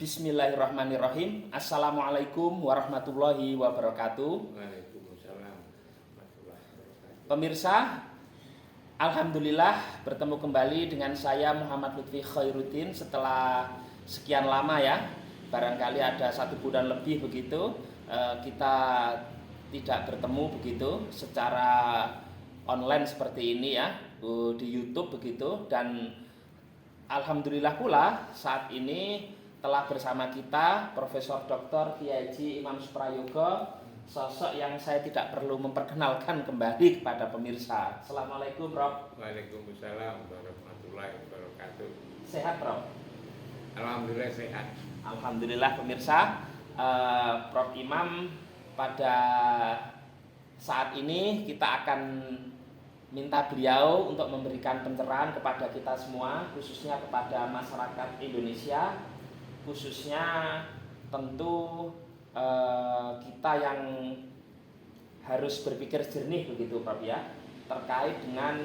Bismillahirrahmanirrahim. Assalamualaikum warahmatullahi wabarakatuh. Waalaikumsalam warahmatullahi wabarakatuh. Pemirsa, alhamdulillah bertemu kembali dengan saya Muhammad Lutfi Khairuddin setelah sekian lama ya. Barangkali ada 1 bulan lebih begitu kita tidak bertemu begitu secara online seperti ini ya, di YouTube begitu. Dan alhamdulillah pula saat ini telah bersama kita Profesor Dr. Kiai Haji Imam Suprayoga, sosok yang saya tidak perlu memperkenalkan kembali kepada pemirsa. Assalamualaikum, Prof. Waalaikumsalam warahmatullahi wabarakatuh. Sehat, Prof? Alhamdulillah sehat. Alhamdulillah pemirsa. Prof Imam, pada saat ini kita akan minta beliau untuk memberikan pencerahan kepada kita semua, khususnya kepada masyarakat Indonesia, khususnya tentu kita yang harus berpikir jernih begitu, Prof ya, terkait dengan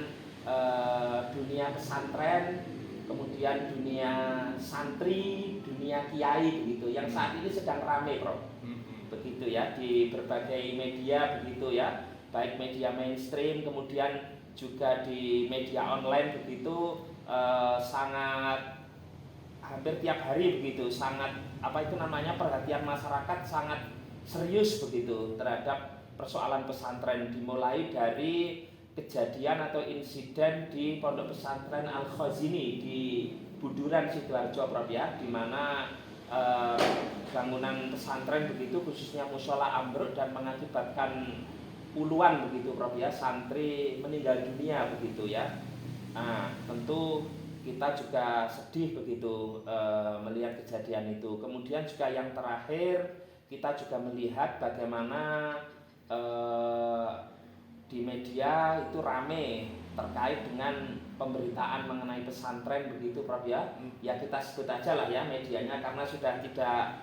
dunia pesantren, kemudian dunia santri, dunia kiai begitu, yang saat ini sedang ramai, Prof. Begitu ya, di berbagai media begitu ya, baik media mainstream, kemudian juga di media online begitu, sangat hampir tiap hari begitu, sangat perhatian masyarakat sangat serius begitu terhadap persoalan pesantren, dimulai dari kejadian atau insiden di Pondok Pesantren Al-Khazini di Buduran Sidoarjo, Prof ya, di mana bangunan pesantren begitu, khususnya mushola ambruk dan mengakibatkan puluhan begitu, Prof ya, santri meninggal dunia begitu ya. Nah, tentu kita juga sedih begitu melihat kejadian itu. Kemudian juga yang terakhir, kita juga melihat bagaimana di media itu rame terkait dengan pemberitaan mengenai pesantren begitu, Prof ya. Ya kita sebut aja lah ya medianya, karena sudah tidak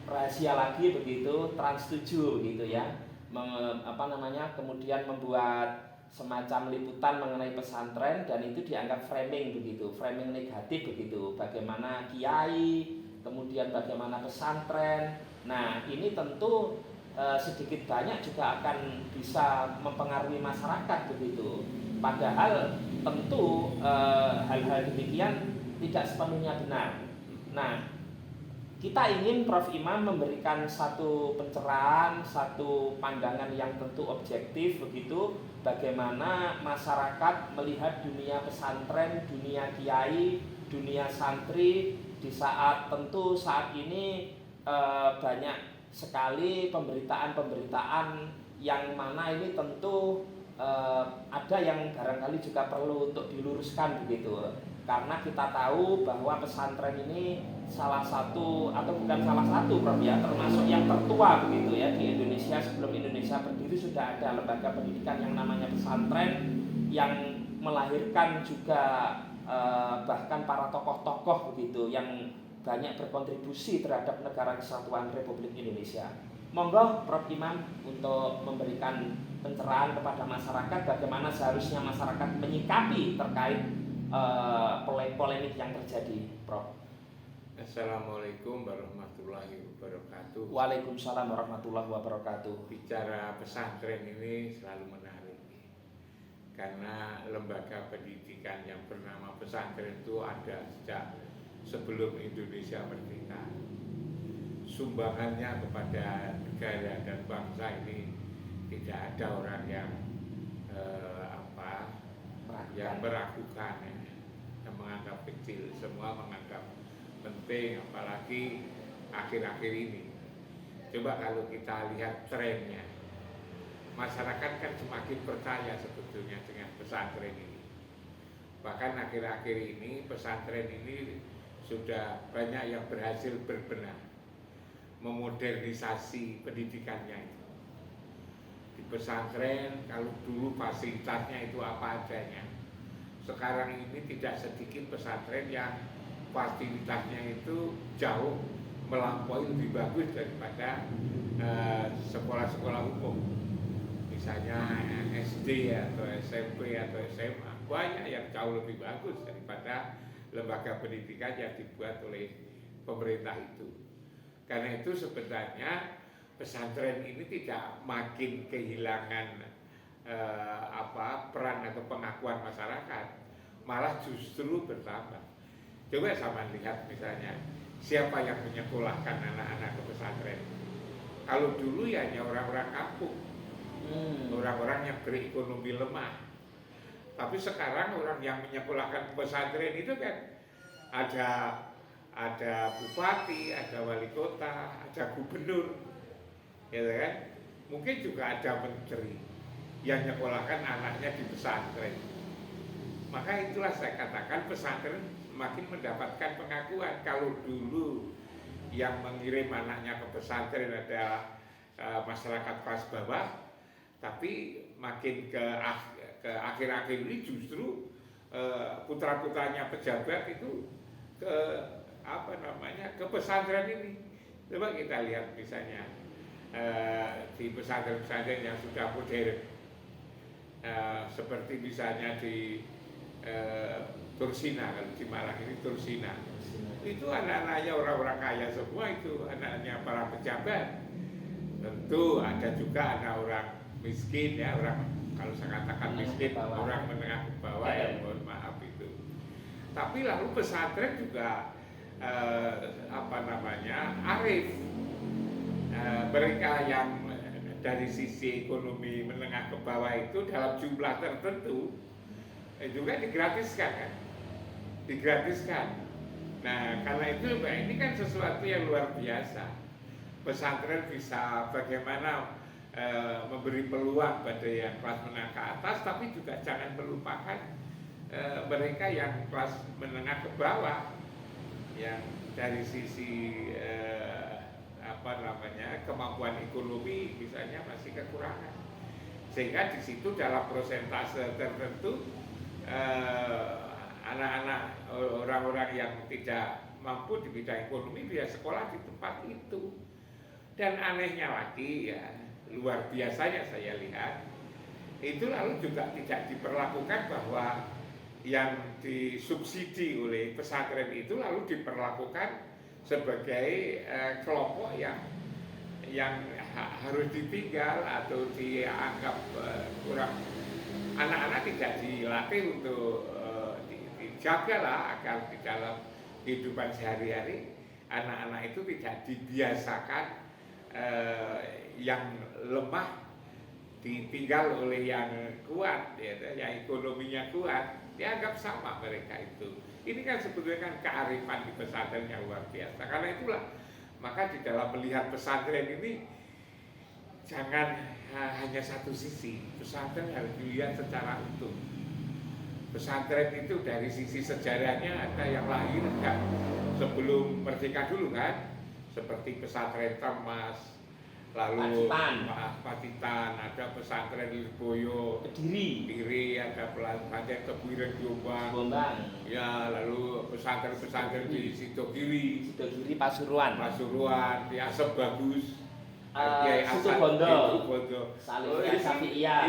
rahasia lagi begitu, Trans 7 begitu ya. Kemudian membuat semacam liputan mengenai pesantren, dan itu dianggap framing begitu, framing negatif begitu, bagaimana kiai, kemudian bagaimana pesantren. Nah, ini tentu sedikit banyak juga akan bisa mempengaruhi masyarakat begitu. Padahal tentu hal-hal demikian tidak sepenuhnya benar. Nah, kita ingin Prof Imam memberikan satu pencerahan, satu pandangan yang tentu objektif begitu, bagaimana masyarakat melihat dunia pesantren, dunia kiai, dunia santri di saat tentu saat ini banyak sekali pemberitaan-pemberitaan yang mana ini tentu ada yang barangkali juga perlu untuk diluruskan begitu. Karena kita tahu bahwa pesantren ini salah satu, atau bukan salah satu, Prof ya, termasuk yang tertua begitu ya di Indonesia. Sebelum Indonesia berdiri sudah ada lembaga pendidikan yang namanya pesantren, yang melahirkan juga bahkan para tokoh-tokoh begitu yang banyak berkontribusi terhadap negara kesatuan Republik Indonesia. Monggo Prof Imam untuk memberikan pencerahan kepada masyarakat bagaimana seharusnya masyarakat menyikapi terkait polemik yang terjadi, Prof. Assalamualaikum warahmatullahi wabarakatuh. Waalaikumsalam warahmatullahi wabarakatuh. Bicara pesantren ini selalu menarik, karena lembaga pendidikan yang bernama pesantren itu ada sejak sebelum Indonesia merdeka. Sumbangannya kepada negara dan bangsa ini tidak ada orang yang yang meragukan, yang menganggap kecil, semua menganggap penting, apalagi akhir-akhir ini. Coba kalau kita lihat trennya, masyarakat kan semakin percaya sebetulnya dengan pesantren ini. Bahkan akhir-akhir ini pesantren ini sudah banyak yang berhasil berbenah, memodernisasi pendidikannya itu. Di pesantren kalau dulu fasilitasnya itu apa adanya, sekarang ini tidak sedikit pesantren yang fasilitasnya itu jauh melampaui, lebih bagus daripada sekolah-sekolah umum. Misalnya SD atau SMP atau SMA, banyak yang jauh lebih bagus daripada lembaga pendidikan yang dibuat oleh pemerintah itu. Karena itu sebenarnya pesantren ini tidak makin kehilangan peran atau pengakuan masyarakat, malah justru bertambah. Coba sama lihat misalnya siapa yang menyekolahkan anak-anak ke pesantren. Kalau dulu ya hanya orang-orang kampung, orang-orang yang berekonomi lemah. Tapi sekarang orang yang menyekolahkan ke pesantren itu kan ada bupati, ada wali kota, ada gubernur, ya kan? Mungkin juga ada menteri yang menyekolahkan anaknya di pesantren. Maka itulah saya katakan pesantren makin mendapatkan pengakuan. Kalau dulu yang mengirim anaknya ke pesantren adalah masyarakat kelas bawah, tapi makin ke akhir-akhir ini justru putra-putranya pejabat itu ke pesantren ini. Coba kita lihat misalnya di pesantren-pesantren yang sudah modern, seperti misalnya di Tursina, kalau di Malang ini Tursina. Itu anak-anaknya orang-orang kaya semua, itu anaknya para pejabat. Tentu ada juga anak orang miskin ya, orang kalau saya katakan miskin, orang menengah ke bawah ya, mohon maaf itu. Tapi lalu pesantren juga arif. Mereka yang dari sisi ekonomi menengah ke bawah itu dalam jumlah tertentu juga digratiskan kan, digratiskan. Nah karena itu ini kan sesuatu yang luar biasa. Pesantren bisa bagaimana memberi peluang pada yang kelas menengah ke atas, tapi juga jangan melupakan mereka yang kelas menengah ke bawah, yang dari sisi kemampuan ekonomi misalnya masih kekurangan, sehingga di situ dalam persentase tertentu anak-anak orang-orang yang tidak mampu di bidang ekonomi bisa sekolah di tempat itu. Dan anehnya lagi ya, luar biasanya saya lihat itu lalu juga tidak diperlakukan bahwa yang disubsidi oleh pesantren itu lalu diperlakukan sebagai kelompok yang harus ditinggal atau dianggap kurang. Anak-anak tidak dilatih untuk dijaga lah agar di dalam kehidupan sehari-hari anak-anak itu tidak dibiasakan yang lemah ditinggal oleh yang kuat, ya, yang ekonominya kuat, dianggap sama mereka itu. Ini kan sebetulnya kan kearifan di pesantren yang luar biasa. Karena itulah maka di dalam melihat pesantren ini jangan hanya satu sisi. Pesantren harus dilihat secara utuh. Pesantren itu dari sisi sejarahnya ada yang lahir kan sebelum merdeka dulu kan, seperti pesantren Termas, lalu Patitan, ada pesantren Lirboyo, Kediri, ada pesantren Kebuiren Jombang, ya, lalu pesantren di Sidogiri, Pasuruan, di Asep Bagus, Situ Bondo,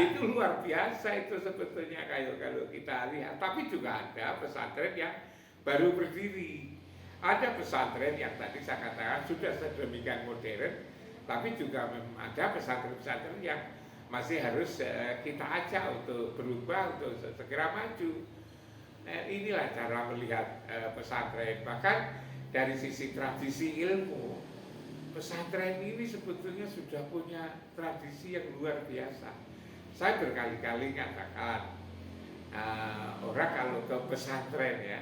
itu luar biasa itu sebetulnya kalau kita lihat. Tapi juga ada pesantren yang baru berdiri, ada pesantren yang tadi saya katakan sudah sedemikian modern, tapi juga ada pesantren-pesantren yang masih harus kita ajak untuk berubah, untuk segera maju. Inilah cara melihat pesantren. Bahkan dari sisi tradisi ilmu, pesantren ini sebetulnya sudah punya tradisi yang luar biasa. Saya berkali-kali katakan, orang kalau ke pesantren ya,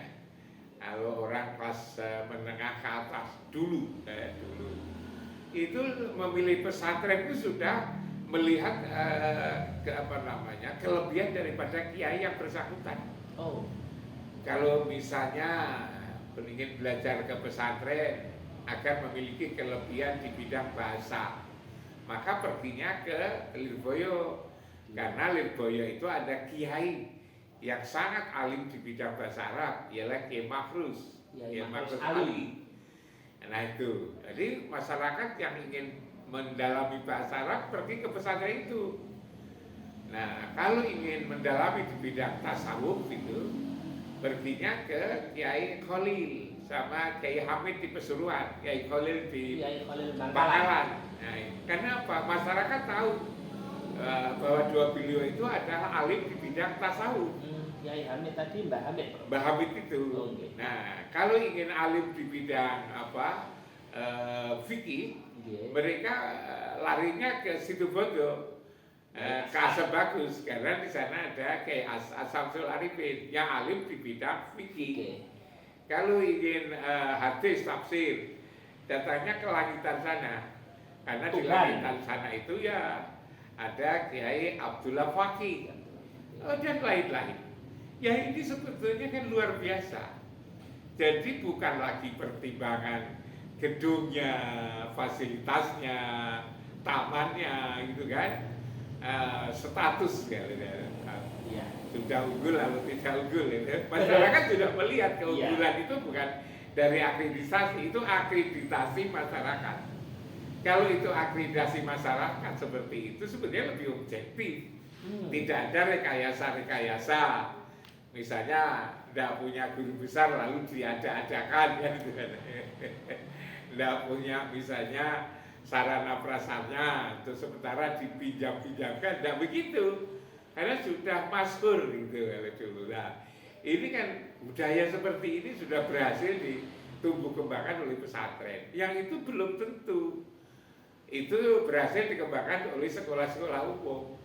kalau orang kelas menengah ke atas dulu itu memilih pesantren itu sudah melihat kelebihan daripada kiai yang bersangkutan. Kalau misalnya ingin belajar ke pesantren agar memiliki kelebihan di bidang bahasa, maka perginya ke Lirboyo, karena Lirboyo itu ada kiai yang sangat alim di bidang bahasa Arab, ialah Kiai Mahfuz Ali. Nah itu, jadi masyarakat yang ingin mendalami bahasa Arab pergi ke pesantren itu. Nah kalau ingin mendalami di bidang tasawuf itu perginya ke Kiai Khalil sama Kiai Hamid di Pesuruan, Kiai Khalil di Kiai Khalil Bangkalan. Bangkalan. Nah, karena apa? Masyarakat tahu bahwa dua beliau itu adalah alim di bidang tasawuf. Kiai Hamid tadi Mbah Hamid. Mbah Hamid itu. Okay. Nah, kalau ingin alim di bidang apa fikih, mereka larinya ke Situbondo, ke Asam Bagus, karena di sana ada Kiai Asamsul Arifin yang alim di bidang fikih. Kalau ingin hadis tafsir, datangnya ke langitan sana, karena di langitan sana itu ya ada Kiai Abdullah Faqih dan lain-lain. Ya ini sebetulnya kan luar biasa. Jadi bukan lagi pertimbangan gedungnya, fasilitasnya, tamannya, gitu kan, status kan, ya. Sudah unggul lalu tidak unggul. Ya. Masyarakat sudah melihat keunggulan itu bukan dari akreditasi, itu akreditasi masyarakat. Kalau itu akreditasi masyarakat seperti itu sebenarnya lebih objektif. Tidak ada rekayasa-rekayasa. Misalnya tidak punya guru besar lalu diada-adakan kan gitu kan. Tidak punya misalnya sarana prasarana terus sementara dipinjam-pinjamkan, tidak begitu. Karena sudah masyhur gitu kalau dulu. Nah, ini kan budaya seperti ini sudah berhasil ditumbuh kembangkan oleh pesantren. Yang itu belum tentu. Itu berhasil dikembangkan oleh sekolah-sekolah umum.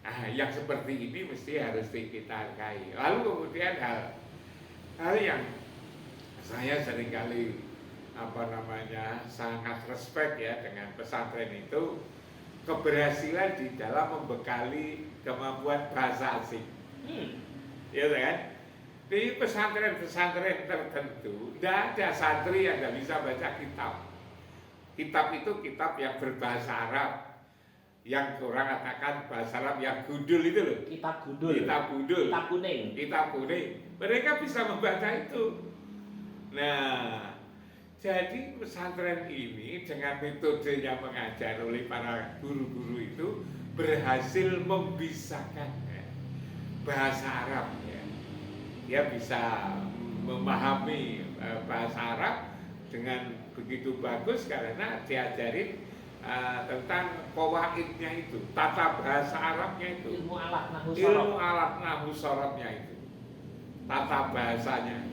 Nah, yang seperti ini mesti harus kita hargai. Lalu kemudian hal yang saya seringkali sangat respect ya dengan pesantren itu, keberhasilan di dalam membekali kemampuan bahasa asing. Ya kan? Di pesantren-pesantren tertentu tidak ada santri yang tidak bisa baca kitab. Kitab itu kitab yang berbahasa Arab, yang orang katakan bahasa Arab yang gundul itu loh. Kitab gundul. Kitab gundul. Kitab kuning. Kitab kuning. Mereka bisa membaca itu. Nah, jadi pesantren ini dengan metode yang mengajar oleh para guru-guru itu berhasil membisahkan bahasa Arab. Ya. Dia bisa memahami bahasa Arab dengan begitu bagus karena diajarin tentang qawaidnya itu, tata bahasa Arabnya itu, ilmu alat nahu sorobnya itu, tata bahasanya.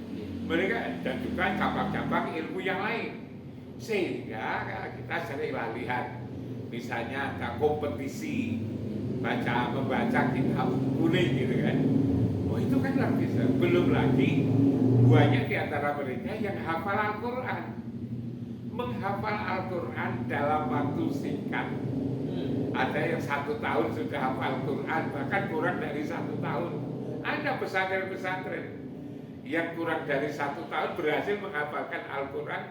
Mereka dan juga cabang-cabang ilmu yang lain, sehingga kita sering lihat misalnya ada kompetisi membaca kitab kuning gitu kan. Oh itu kan luar biasa. Belum lagi banyak di antara mereka yang hafal Al-Quran, menghafal Al-Quran dalam waktu singkat. Ada yang 1 tahun sudah hafal Al-Quran, bahkan kurang dari 1 tahun. Ada pesantren-pesantren yang kurang dari 1 tahun berhasil menghafalkan Al-Quran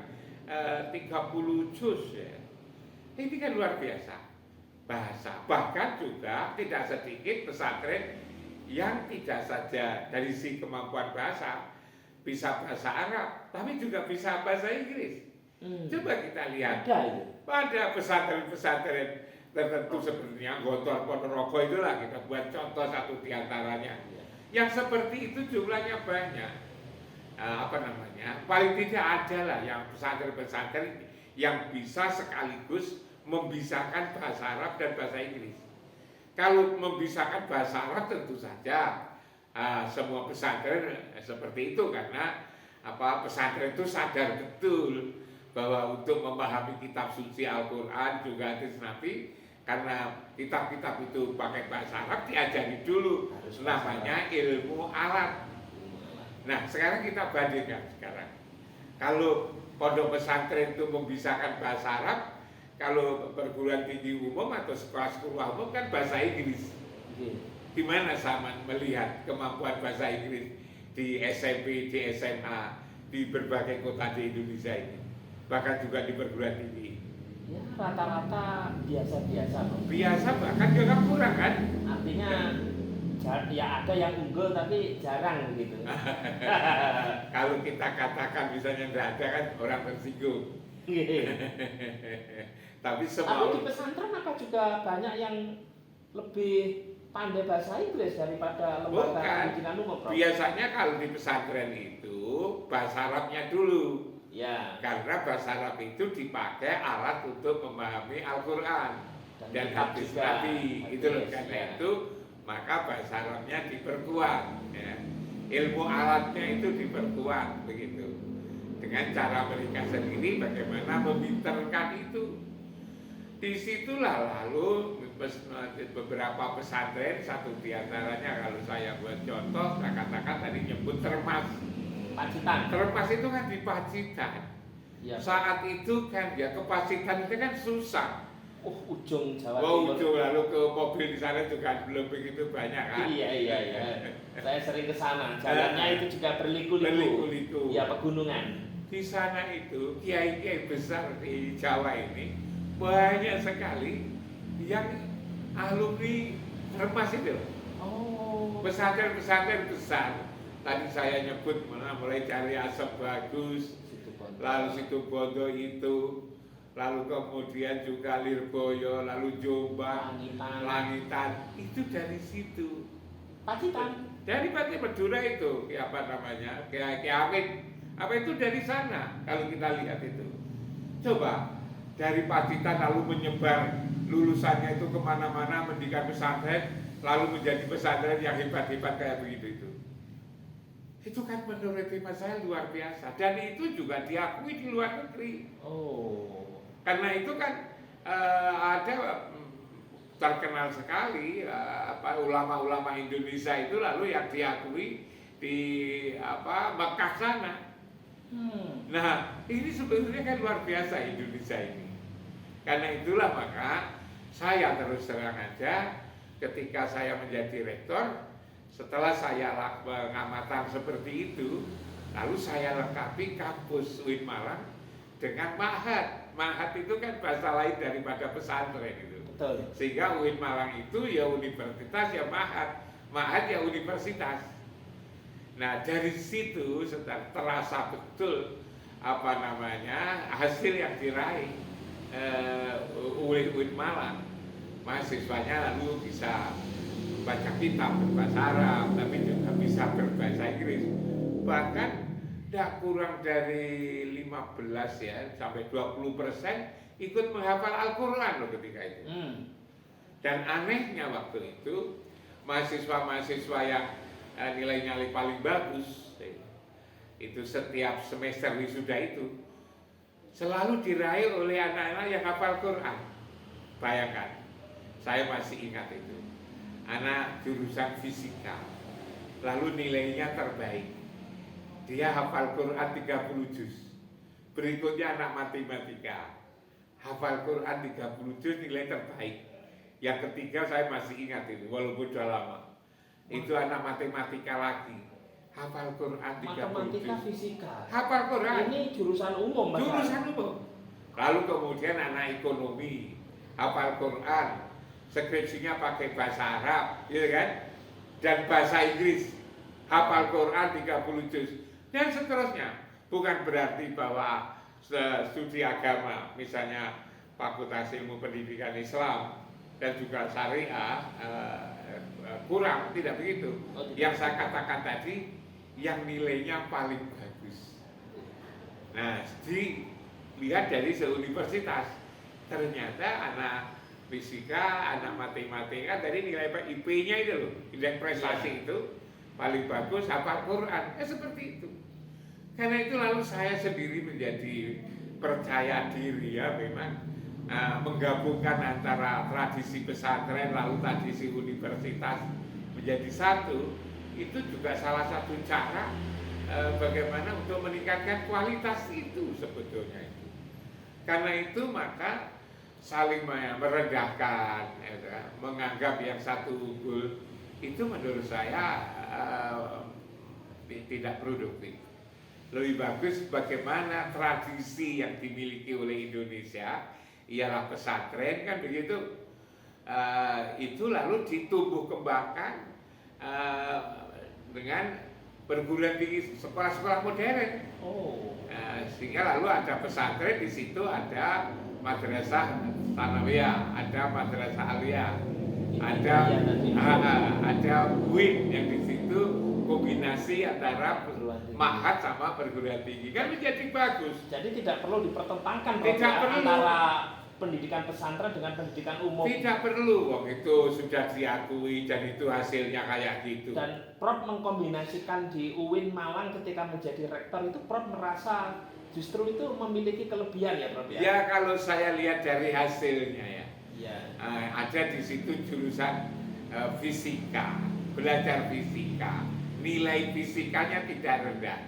30 juz ya. Ini kan luar biasa bahasa. Bahkan juga tidak sedikit pesantren yang tidak saja dari si kemampuan bahasa bisa bahasa Arab, tapi juga bisa bahasa Inggris. Coba kita lihat pada pesantren-pesantren tertentu seperti yang Gontor Ponorogo itulah, kita buat contoh satu diantaranya. Yang seperti itu jumlahnya banyak. Paling tidak ada lah yang pesantren-pesantren yang bisa sekaligus membisahkan bahasa Arab dan bahasa Inggris. Kalau membisahkan bahasa Arab tentu saja semua pesantren seperti itu, karena pesantren itu sadar betul bahwa untuk memahami kitab suci Al-Quran juga hadis Nabi, karena kitab-kitab itu pakai bahasa Arab diajari dulu, namanya ilmu alat. Nah sekarang kita bandingkan sekarang. Kalau pondok pesantren itu membisahkan bahasa Arab, kalau perguruan tinggi umum atau sekolah-sekolah umum kan bahasa Inggris. Gimana sama melihat kemampuan bahasa Inggris di SMP, di SMA, di berbagai kota di Indonesia ini, bahkan juga di perguruan tinggi? Ya rata-rata biasa-biasa. Biasa bahkan juga kurang kan? Artinya ya ada yang unggul tapi jarang gitu. Kalau kita katakan misalnya tidak ada kan orang tersinggung. Tapi semua. Tapi di pesantren apa juga banyak yang lebih pandai bahasa Inggris daripada lembaga Bukan. pendidikan umum, Prof. Biasanya kalau di pesantren itu bahasa Arabnya dulu. Ya. Karena bahasa Arab itu dipakai alat untuk memahami Al-Quran dan hadis juga. Nabi. Itu loh, karena Ya. itu maka bahasa Arabnya diperkuat. Ya. Ilmu alatnya itu diperkuat begitu. Dengan cara mereka sendiri bagaimana meminterkan itu. Disitulah lalu beberapa pesantren, satu diantaranya kalau saya buat contoh, saya katakan tadi nyebut Termas. Pacitan. Termas itu kan di Pacitan. Ya. Saat itu kan ya ke Pacitan itu kan susah. Ujung Jawa Wow, Timur. ujung lalu ke mobil di sana juga belum begitu banyak kan. Iya. Saya sering ke sana. Jalannya itu juga berliku-liku. Berliku-liku. Ya, pegunungan. Di sana itu kiai-kiai besar di Jawa ini banyak sekali yang alumni Termas itu. Oh. Pesantren-pesantren besar. Tadi saya nyebut mulai dari Asep Bagus, lalu Situbondo itu, lalu kemudian juga Lirboyo, lalu Jombang, Langitan, itu dari situ. Pacitan. Dari Pati Madura itu, apa namanya, Kiai Amin, apa itu dari sana kalau kita lihat itu. Coba dari Pacitan lalu menyebar lulusannya itu kemana-mana mendirikan pesantren, lalu menjadi pesantren yang hebat-hebat kayak begitu itu. Itu kan menurut hemat saya luar biasa dan itu juga diakui di luar negeri. Oh. Karena itu kan ada terkenal sekali ulama-ulama Indonesia itu lalu yang diakui di Mekah sana. Nah ini sebetulnya kan luar biasa Indonesia ini. Karena itulah maka saya terus terang aja ketika saya menjadi rektor. Setelah saya pengamatan seperti itu, lalu saya lengkapi kampus UIN Malang dengan ma'had. Ma'had itu kan bahasa lain daripada pesantren itu. Betul. Sehingga UIN Malang itu ya universitas ya ma'had, ma'had ya universitas. Nah dari situ sudah terasa betul hasil yang diraih oleh UIN Malang. Mahasiswanya lalu bisa baca kitab berbahasa Arab, tapi juga bisa berbahasa Inggris. Bahkan tidak kurang dari 15 ya sampai 20% ikut menghafal Al-Quran loh ketika itu. Dan anehnya waktu itu mahasiswa-mahasiswa yang nilainya paling bagus itu setiap semester wisuda itu selalu diraih oleh anak-anak yang hafal Quran. Bayangkan, saya masih ingat itu. Anak jurusan fisika, lalu nilainya terbaik. Dia hafal Quran 30 juz. Berikutnya anak matematika, hafal Quran 30 juz nilai terbaik. Yang ketiga saya masih ingat itu, walaupun sudah lama. Itu anak matematika lagi, hafal Quran 30 juz. Matematika fisika. Hafal Quran. Ini jurusan umum, Mas. Jurusan umum. Lalu kemudian anak ekonomi, hafal Quran. Skripsinya pakai bahasa Arab, gitu kan? Dan bahasa Inggris, hafal Quran 30 juz dan seterusnya. Bukan berarti bahwa studi agama, misalnya Fakultas Ilmu Pendidikan Islam dan juga Syariah kurang, tidak begitu. Yang saya katakan tadi, yang nilainya paling bagus. Nah, dilihat dari seuniversitas, ternyata anak fisika, anak matematika dari nilai IP-nya itu loh, indeks prestasi itu paling bagus hafal Quran. Seperti itu. Karena itu lalu saya sendiri menjadi percaya diri ya memang menggabungkan antara tradisi pesantren lalu tradisi universitas menjadi satu. Itu juga salah satu cara bagaimana untuk meningkatkan kualitas itu sebetulnya itu. Karena itu maka saling merendahkan, menganggap yang satu unggul itu menurut saya tidak produktif. Lebih bagus bagaimana tradisi yang dimiliki oleh Indonesia ialah pesantren kan begitu. Itu lalu ditumbuh kembangkan dengan perguruan tinggi sekolah-sekolah modern. Sehingga lalu ada pesantren, di situ ada madrasah Tsanawiyah, ada madrasah aliyah. ada UIN yang di situ kombinasi antara Mahat sama perguruan tinggi kan menjadi bagus. Jadi tidak perlu dipertentangkan perlu. Antara pendidikan pesantren dengan pendidikan umum. Tidak perlu, wong itu sudah diakui dan itu hasilnya kayak gitu. Dan Prof mengkombinasikan di UIN Malang ketika menjadi rektor itu Prof merasa justru itu memiliki kelebihan ya Prof ya? Ya kalau saya lihat dari hasilnya ya. Ya. Ada di situ jurusan fisika, belajar fisika. Nilai fisikanya tidak rendah.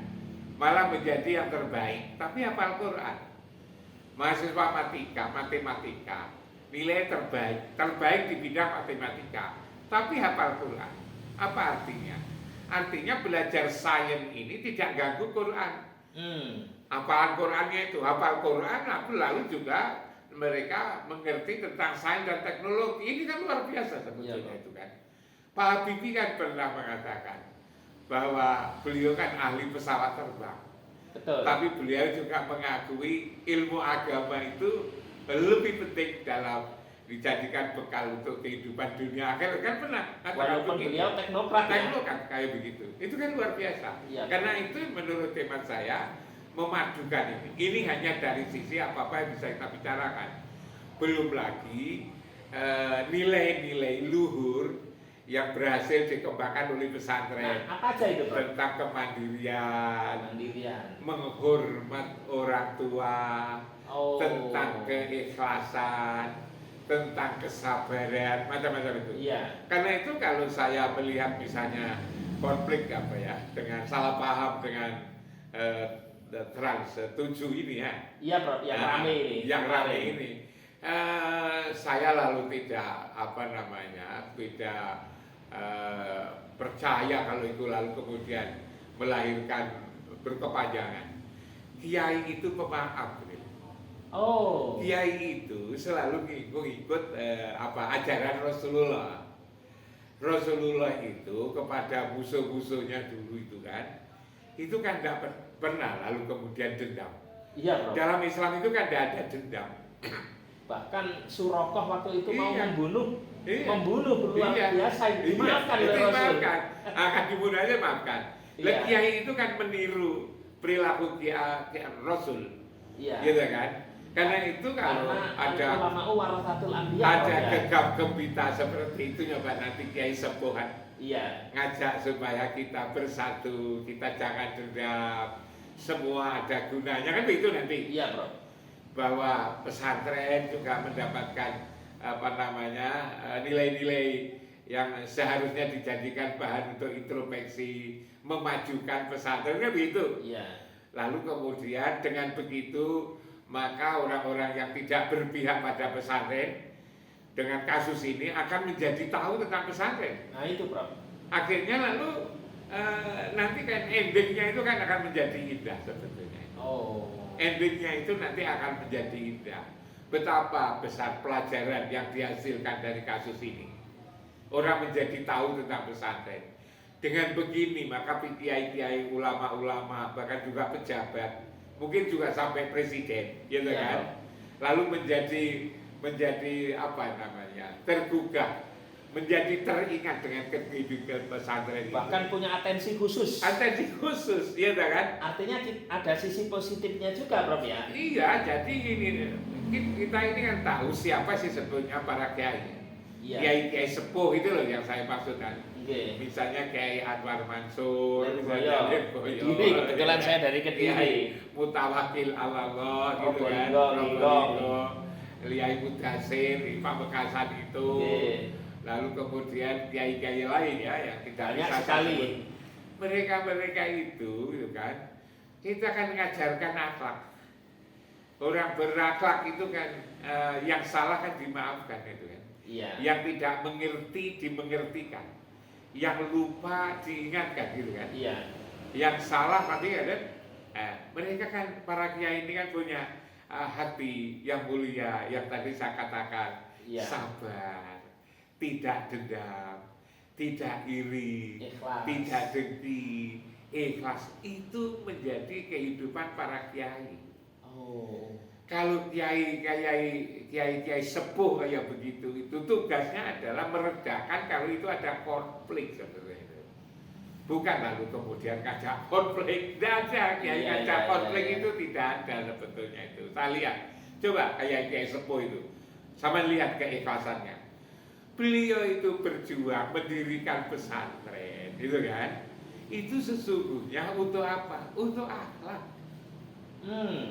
Malah menjadi yang terbaik, tapi hafal Quran. Mahasiswa matematika, nilai terbaik di bidang matematika, tapi hafal Quran. Apa artinya? Artinya belajar sains ini tidak ganggu Quran. Hafalan Qurannya itu, hafal Quran, lalu juga mereka mengerti tentang sains dan teknologi. Ini kan luar biasa sebetulnya itu kan. Pak Habibie kan pernah mengatakan bahwa beliau kan ahli pesawat terbang. Betul. Tapi beliau juga mengakui ilmu agama itu lebih penting dalam dijadikan bekal untuk kehidupan dunia akhir kan pernah. Walaupun beliau teknokrat kayak begitu. Itu kan luar biasa. Ya. Karena itu menurut teman saya memadukan ini. Ini hanya dari sisi apa-apa yang bisa kita bicarakan. Belum lagi nilai-nilai luhur yang berhasil dikembangkan oleh pesantren. Nah, apa aja itu, Bro? Tentang kemandirian, menghormat orang tua, tentang keikhlasan, tentang kesabaran, macam-macam itu. Iya. Karena itu kalau saya melihat misalnya konflik dengan salah paham dengan Trans 7 ini ya. Iya, Bro, yang rame ini. Yang rame ini. Saya lalu tidak percaya kalau itu lalu kemudian melahirkan berkepanjangan. Kiai itu pemaaf. Kiai itu selalu ngikut ajaran Rasulullah. Rasulullah itu kepada musuh-musuhnya dulu itu kan tidak pernah lalu kemudian dendam. Iya, Bro. Dalam Islam itu kan tidak ada dendam. Bahkan Surakoh waktu itu mau membunuh beruang biasa dimaafkan oleh Rasul. Akan dibunuhnya maafkan. Kiai itu kan meniru perilaku Kiai Rasul. Gitu kan? Karena itu kalau ada gegap gempita seperti itu nyoba nanti Kiai sepuhan. Ngajak supaya kita bersatu, kita jangan dendam. Semua ada gunanya kan begitu nanti. Iya, Bro. Bahwa pesantren juga mendapatkan nilai-nilai yang seharusnya dijadikan bahan untuk introspeksi, memajukan pesantren kan begitu. Lalu kemudian dengan begitu maka orang-orang yang tidak berpihak pada pesantren dengan kasus ini akan menjadi tahu tentang pesantren. Nah itu, Bro. Akhirnya lalu nanti kan endingnya itu kan akan menjadi indah sebetulnya. Endingnya itu nanti akan menjadi indah. Betapa besar pelajaran yang dihasilkan dari kasus ini. Orang menjadi tahu tentang pesantren. Dengan begini maka kiai-kiai, ulama-ulama, bahkan juga pejabat, mungkin juga sampai presiden, gitu kan? Lalu menjadi tergugah, menjadi teringat dengan kehidupan pesantren ini. Bahkan punya atensi khusus. Iya kan? Artinya ada sisi positifnya juga, Prof ya? Iya, jadi kita ini kan tahu siapa sih sebetulnya para kiai. Kiai sepuh itu loh yang saya maksudkan. Misalnya Kiai Anwar Mansur, kebetulan saya dari Kediri. Mutawakil Allah gitu kan. Kiai Mudasir, Pamekasan itu. Lalu kemudian kiai-kiai lain ya yang tidak bisa sekali. Mereka itu kan kita akan mengajarkan akhlak. Orang berakhlak itu kan yang salah kan dimaafkan itu kan. Yang tidak mengerti dimengertikan, yang lupa diingatkan gitu kan. Yang salah nanti mereka kan para kiai ini kan punya hati yang mulia yang tadi saya katakan sabar, tidak dendam, tidak iri, tidak dengki, ikhlas. Itu menjadi kehidupan para kiai. kalau kiai sepuh kayak begitu, itu tugasnya adalah meredakan kalau itu ada konflik sebetulnya itu. Bukan lalu kemudian ngajak konflik, tidak ada kiai ngajak konflik itu tidak ada sebetulnya itu. Kita lihat, coba kiai sepuh itu, sama lihat keikhlasannya. Beliau itu berjuang mendirikan pesantren, gitu kan? Itu sesungguhnya untuk apa? Untuk akhlak.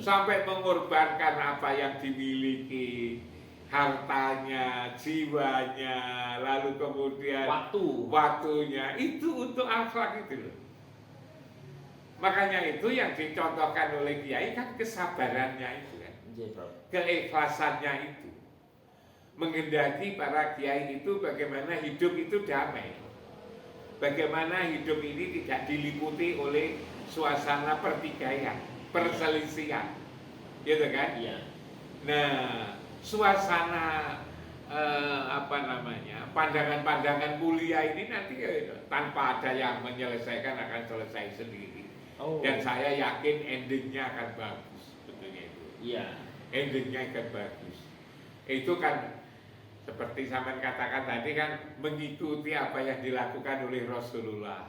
Sampai mengorbankan apa yang dimiliki, hartanya, jiwanya, lalu kemudian waktunya, itu untuk akhlak itu loh. Makanya itu yang dicontohkan oleh kiai kan kesabarannya itu kan, keikhlasannya itu, menghendaki para kiai itu bagaimana hidup itu damai, bagaimana hidup ini tidak diliputi oleh suasana pertikaian, perselisihan, gitu kan? Iya. Nah, suasana pandangan-pandangan mulia ini nanti tanpa ada yang menyelesaikan akan selesai sendiri. Dan saya yakin endingnya akan bagus, betulnya itu. Iya. Endingnya akan bagus. Itu kan seperti sampean katakan tadi kan mengikuti apa yang dilakukan oleh Rasulullah.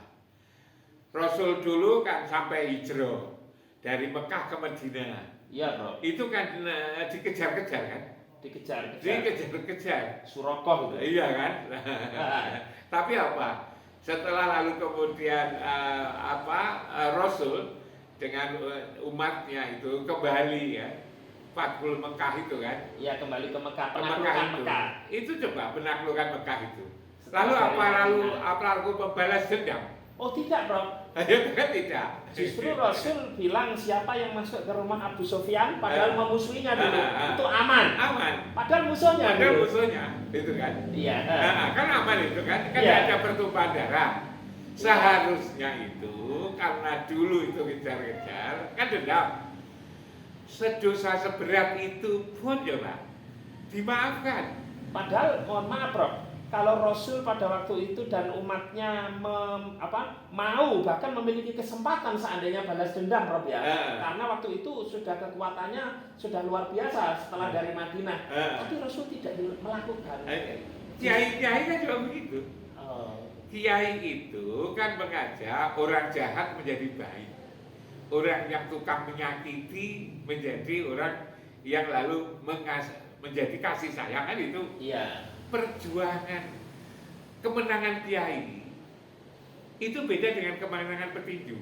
Rasul dulu kan sampai hijrah dari Mekah ke Madinah. Iya, Bro. Itu kan dikejar-kejar kan? Dikejar-kejar. Surakoh gitu. Iya kan? Tapi apa? Setelah lalu kemudian Rasul dengan umatnya itu kembali ya, Fathul Mekah itu kan? Iya, kembali ke Mekah, penaklukan Mekah. Itu coba penaklukan Mekah itu. Lalu apa membalas dendam? Oh tidak, Bro. Tidak. Justru Rasul bilang siapa yang masuk ke rumah Abu Sufyan padahal memusuhinya dulu itu aman. Padahal musuhnya. Itu kan? Iya. Kan aman itu kan? Kan ada pertumpahan darah. Seharusnya itu karena dulu itu kejar-kejar kan dendam. Sedosa seberat itu pun coba dimaafkan. Padahal mohon maaf, Bro. Kalau Rasul pada waktu itu dan umatnya mau bahkan memiliki kesempatan seandainya balas dendam, Rob ya. Karena waktu itu sudah kekuatannya sudah luar biasa setelah dari Madinah. Tapi Rasul tidak melakukan. Kiai kan juga begitu. Kiai itu kan mengajak orang jahat menjadi baik. Orang yang tukang menyakiti menjadi orang yang lalu menjadi kasih sayang kan itu. Iya. Perjuangan kemenangan kiai itu beda dengan kemenangan petinju.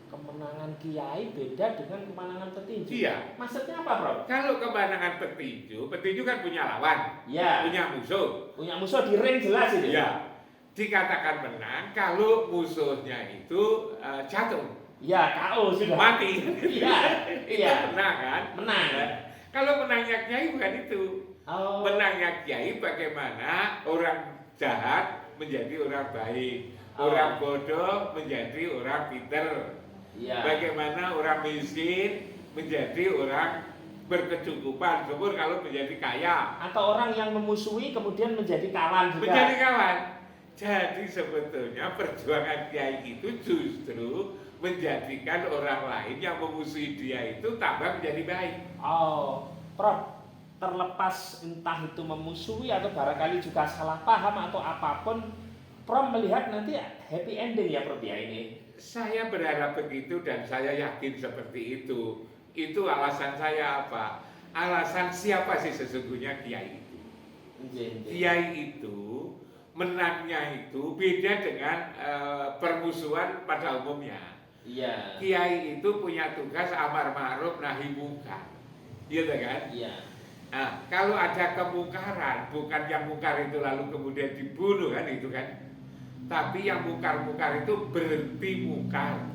Kemenangan kiai beda dengan kemenangan petinju. Iya. Maksudnya apa, Bro? Kalau kemenangan petinju kan punya lawan, punya musuh. Punya musuh di ring jelas itu. Iya. Dikatakan menang kalau musuhnya itu jatuh. Iya, KO sudah. Mati. Iya. Itu menang kan? Menang. Kalau menangnya kiai bukan itu. Menangnya kiai bagaimana orang jahat menjadi orang baik, orang bodoh menjadi orang pinter, bagaimana orang miskin menjadi orang berkecukupan, syukur kalau menjadi kaya, atau orang yang memusuhi kemudian menjadi kawan juga. Menjadi kawan. Jadi sebetulnya perjuangan kiai itu justru menjadikan orang lain yang memusuhi dia itu tambah menjadi baik. Prof, terlepas entah itu memusuhi atau barangkali juga salah paham atau apapun, Prof melihat nanti happy ending ya, Prof ya ini. Saya berharap begitu dan saya yakin seperti itu. Itu alasan saya apa? Alasan siapa sih sesungguhnya kiai itu? Kiai itu menangnya itu beda dengan permusuhan pada umumnya. Iya. Kiai itu punya tugas amar ma'ruf nahi munkar. Iya kan? Iya. Nah, kalau ada kemungkaran, bukan yang mungkar itu lalu kemudian dibunuh kan itu kan. Tapi yang mungkar-mungkar itu berhenti mungkar.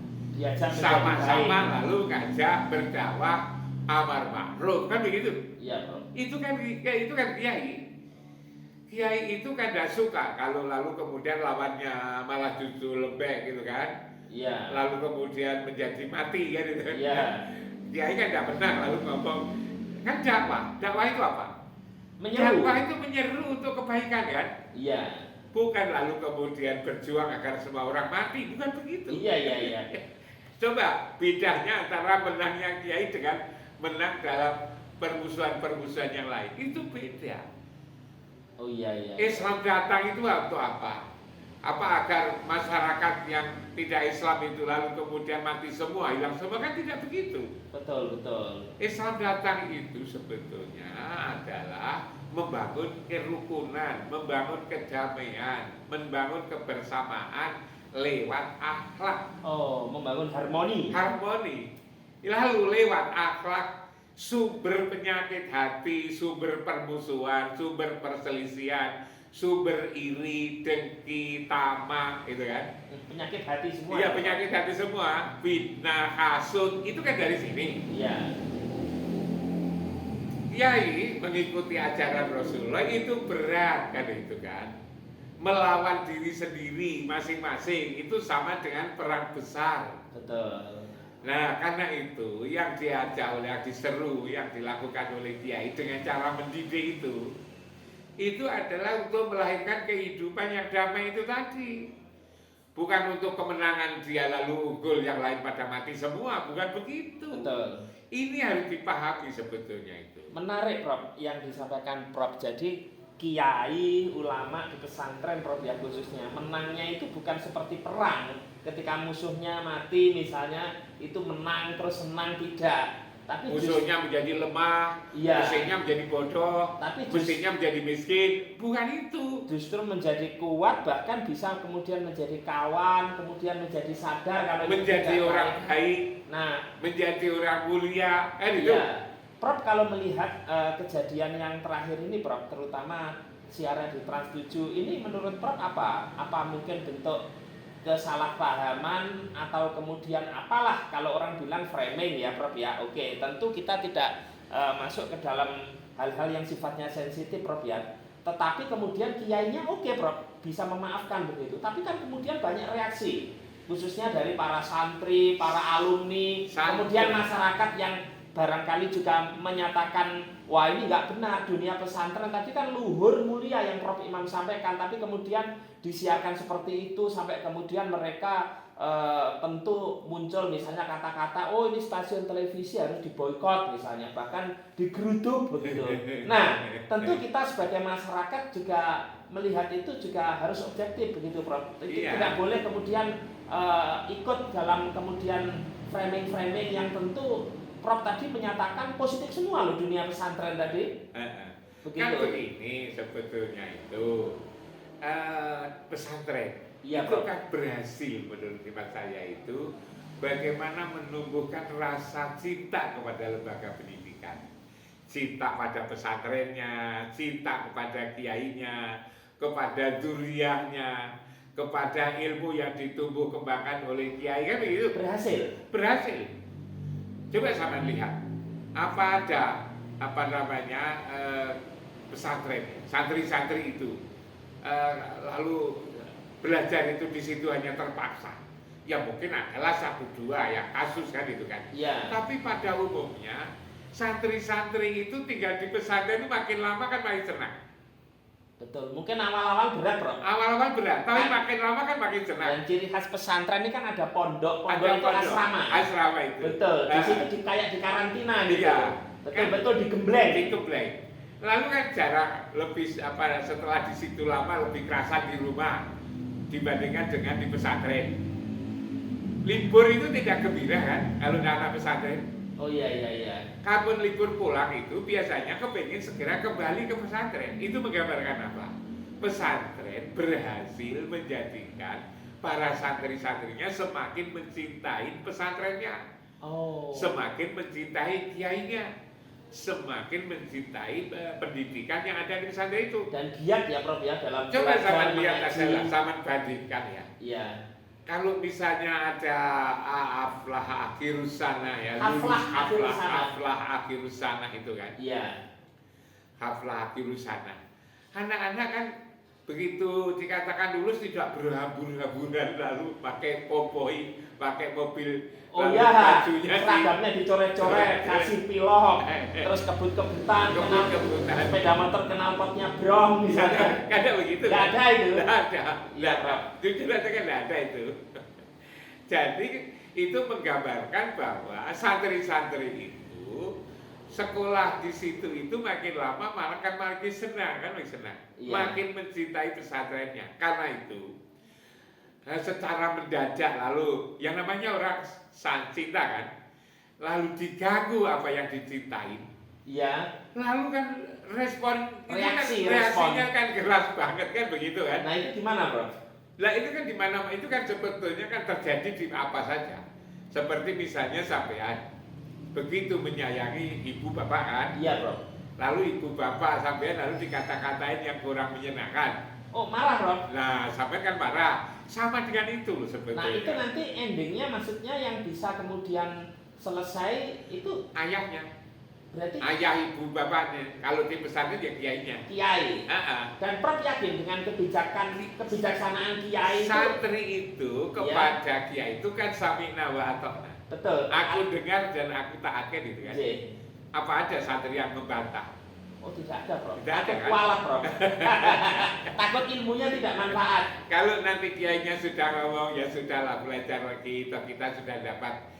Sama-sama lalu ngajak berdakwah amar ma'ruf kan begitu. Iya, Bro. Itu kan kiai. Kiai itu kan tidak suka kalau lalu kemudian lawannya malah justru lembek gitu kan. Iya. Lalu kemudian menjadi mati kan gitu. Iya. Kiai kan tidak pernah lalu ngomong kan dakwah itu apa? Menyeru. Dakwah itu menyeru untuk kebaikan kan? Iya. Bukan lalu kemudian berjuang agar semua orang mati, bukan begitu. Iya. Coba bedanya antara menangnya kiai dengan menang dalam permusuhan-permusuhan yang lain. Itu beda. Oh iya. Islam datang itu untuk apa? Apa agar masyarakat yang tidak Islam itu lalu kemudian mati semua, hilang semua? Kan tidak begitu. Betul. Islam datang itu sebetulnya adalah membangun kerukunan, membangun kedamaian, membangun kebersamaan lewat akhlak. Oh, membangun harmoni. Lalu lewat akhlak sumber penyakit hati, sumber permusuhan, sumber perselisihan, sumber iri, dengki, tamak, itu kan? Penyakit hati semua. Iya, penyakit hati semua, fitnah, hasud, itu kan dari sini. Iya. Kiai mengikuti ajaran Rasulullah itu berat kan itu kan? Melawan diri sendiri masing-masing itu sama dengan perang besar. Betul. Nah, karena itu yang diajak oleh, yang diseru, yang dilakukan oleh kiai dengan cara mendidik itu adalah untuk melahirkan kehidupan yang damai itu tadi. Bukan untuk kemenangan dia lalu unggul yang lain pada mati semua, bukan begitu. Betul. Ini harus dipahami sebetulnya itu. Menarik Prof yang disampaikan Prof. Jadi kiai, ulama di pesantren Prof ya khususnya menangnya itu bukan seperti perang ketika musuhnya mati misalnya itu menang terus senang, tidak. Tapi musuhnya menjadi lemah, iya, musuhnya menjadi bodoh, tapi musuhnya menjadi miskin, bukan itu. Justru menjadi kuat, bahkan bisa kemudian menjadi kawan, kemudian menjadi sadar kalau menjadi orang baik, menjadi orang mulia, itu. Iya. Prof kalau melihat kejadian yang terakhir ini Prof, terutama siaran di Trans 7 ini menurut Prof apa? Apa mungkin bentuk kesalahpahaman atau kemudian apalah kalau orang bilang framing ya Prof ya. Oke, tentu kita tidak masuk ke dalam hal-hal yang sifatnya sensitif Prof ya. Tetapi kemudian kiainya oke Prof, bisa memaafkan begitu. Tapi kan kemudian banyak reaksi, khususnya dari para santri, para alumni, kemudian masyarakat yang barangkali juga menyatakan wah ini nggak benar dunia pesantren tadi kan luhur mulia yang Prof Imam sampaikan, tapi kemudian disiarkan seperti itu sampai kemudian mereka tentu muncul misalnya kata-kata oh ini stasiun televisi harus diboikot misalnya, bahkan digeruduk begitu. Nah tentu kita sebagai masyarakat juga melihat itu juga harus objektif begitu Prof. Tidak boleh kemudian ikut dalam kemudian framing-framing yang tentu Prof tadi menyatakan positif semua loh dunia pesantren tadi. Kan begini sebetulnya itu pesantren ya, itu Prof. kan berhasil menurut hemat saya itu bagaimana menumbuhkan rasa cinta kepada lembaga pendidikan, cinta pada pesantrennya, cinta kepada kiainya, kepada duriahnya, kepada ilmu yang ditumbuh kembangkan oleh kiai, kan begitu. Berhasil. Coba sama lihat apa ada pesantren, santri-santri itu lalu belajar itu di situ hanya terpaksa. Ya mungkin adalah 1-2 ya kasus kan itu kan. Ya. Tapi pada umumnya santri-santri itu tinggal di pesantren itu makin lama kan makin senang. Betul. Mungkin awal-awal berat, Bro. Awal-awal berat, tapi makin lama kan makin senang. Dan ciri khas pesantren ini kan ada pondok itu asrama. Asrama itu. Betul. Di situ kayak di karantina gitu. Iya. Betul-betul digembleng. Lalu kan jarak lebih setelah di situ lama lebih kerasan di rumah dibandingkan dengan di pesantren. Libur itu tidak gembira kan kalau anak pesantren. Oh iya. Kapan libur pulang itu biasanya kepengen segera kembali ke pesantren. Itu menggambarkan apa? Pesantren berhasil menjadikan para santri-santrinya semakin mencintai pesantrennya. Semakin mencintai kiainya, semakin mencintai pendidikan yang ada di pesantren itu. Dan giat ya Prof ya dalam coba sama lihat adalah sama bandingkan ya. Iya. Kalau misalnya ada Aflah Akhirus Sana ya, Haflah Akhirus Sana itu kan. Iya. Haflah Akhirus Sana. Anak-anak kan begitu dikatakan lulus tidak berhambur-hamburan lalu pakai popoi, pakai mobil. Oh iya, seragamnya dicoret-coret, kasih pilok, terus kebut-kebutan, sepeda motor knalpotnya brong misalnya. Gak ada begitu. Gak ada itu. Gak ada. Iya, Prof. Jujur aja kan gak ada itu. Jadi itu menggambarkan bahwa santri-santri itu sekolah di situ itu makin lama malah kan makin senang kan, makin senang, makin mencintai pesantrennya. Karena itu secara mendadak lalu yang namanya orang cinta kan, lalu diganggu apa yang dicintain, lalu kan reaksinya kan keras banget kan, begitu kan. Nah itu gimana bro? Nah itu kan di mana itu kan sebetulnya kan terjadi di apa saja. Seperti misalnya sampean begitu menyayangi ibu bapak kan? Iya bro. Lalu ibu bapak sampean lalu dikata-katain yang kurang menyenangkan. Oh marah bro? Nah sampean kan marah. Sama dengan itu loh sebetulnya. Nah itu nanti endingnya maksudnya yang bisa kemudian selesai itu ayahnya. Berarti ayah ibu bapaknya. Kalau di pesantren ya kiainya. Kiai. Dan Prof yakin dengan kebijaksanaan kiai santri itu kepada kiai itu kan sami'na wa ata'na. Betul. Aku dengar dan aku taatkan itu kan. Apa ada santri yang membantah? Oh tidak ada Prof. Tidak ada kan? Kualat Prof. Takut ilmunya tidak manfaat. Kalau nanti kiainya sudah ngomong ya sudahlah belajar lagi, kita sudah dapat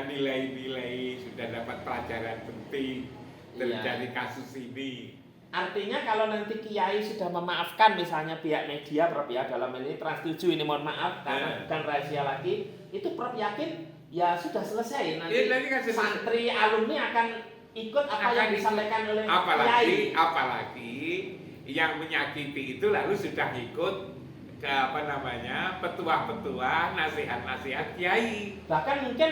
nilai-nilai, sudah dapat pelajaran penting dari kasus ini. Artinya kalau nanti kiai sudah memaafkan misalnya pihak media Prof ya, dalam ini Trans 7 ini mohon maaf karena bukan rahasia lagi, itu Prof yakin ya sudah selesai nanti kan santri alumni akan ikut apa yang disampaikan oleh kiai. Apalagi yang menyakiti itu lalu sudah ikut ke petua-petua, nasihat-nasihat kiai. Bahkan mungkin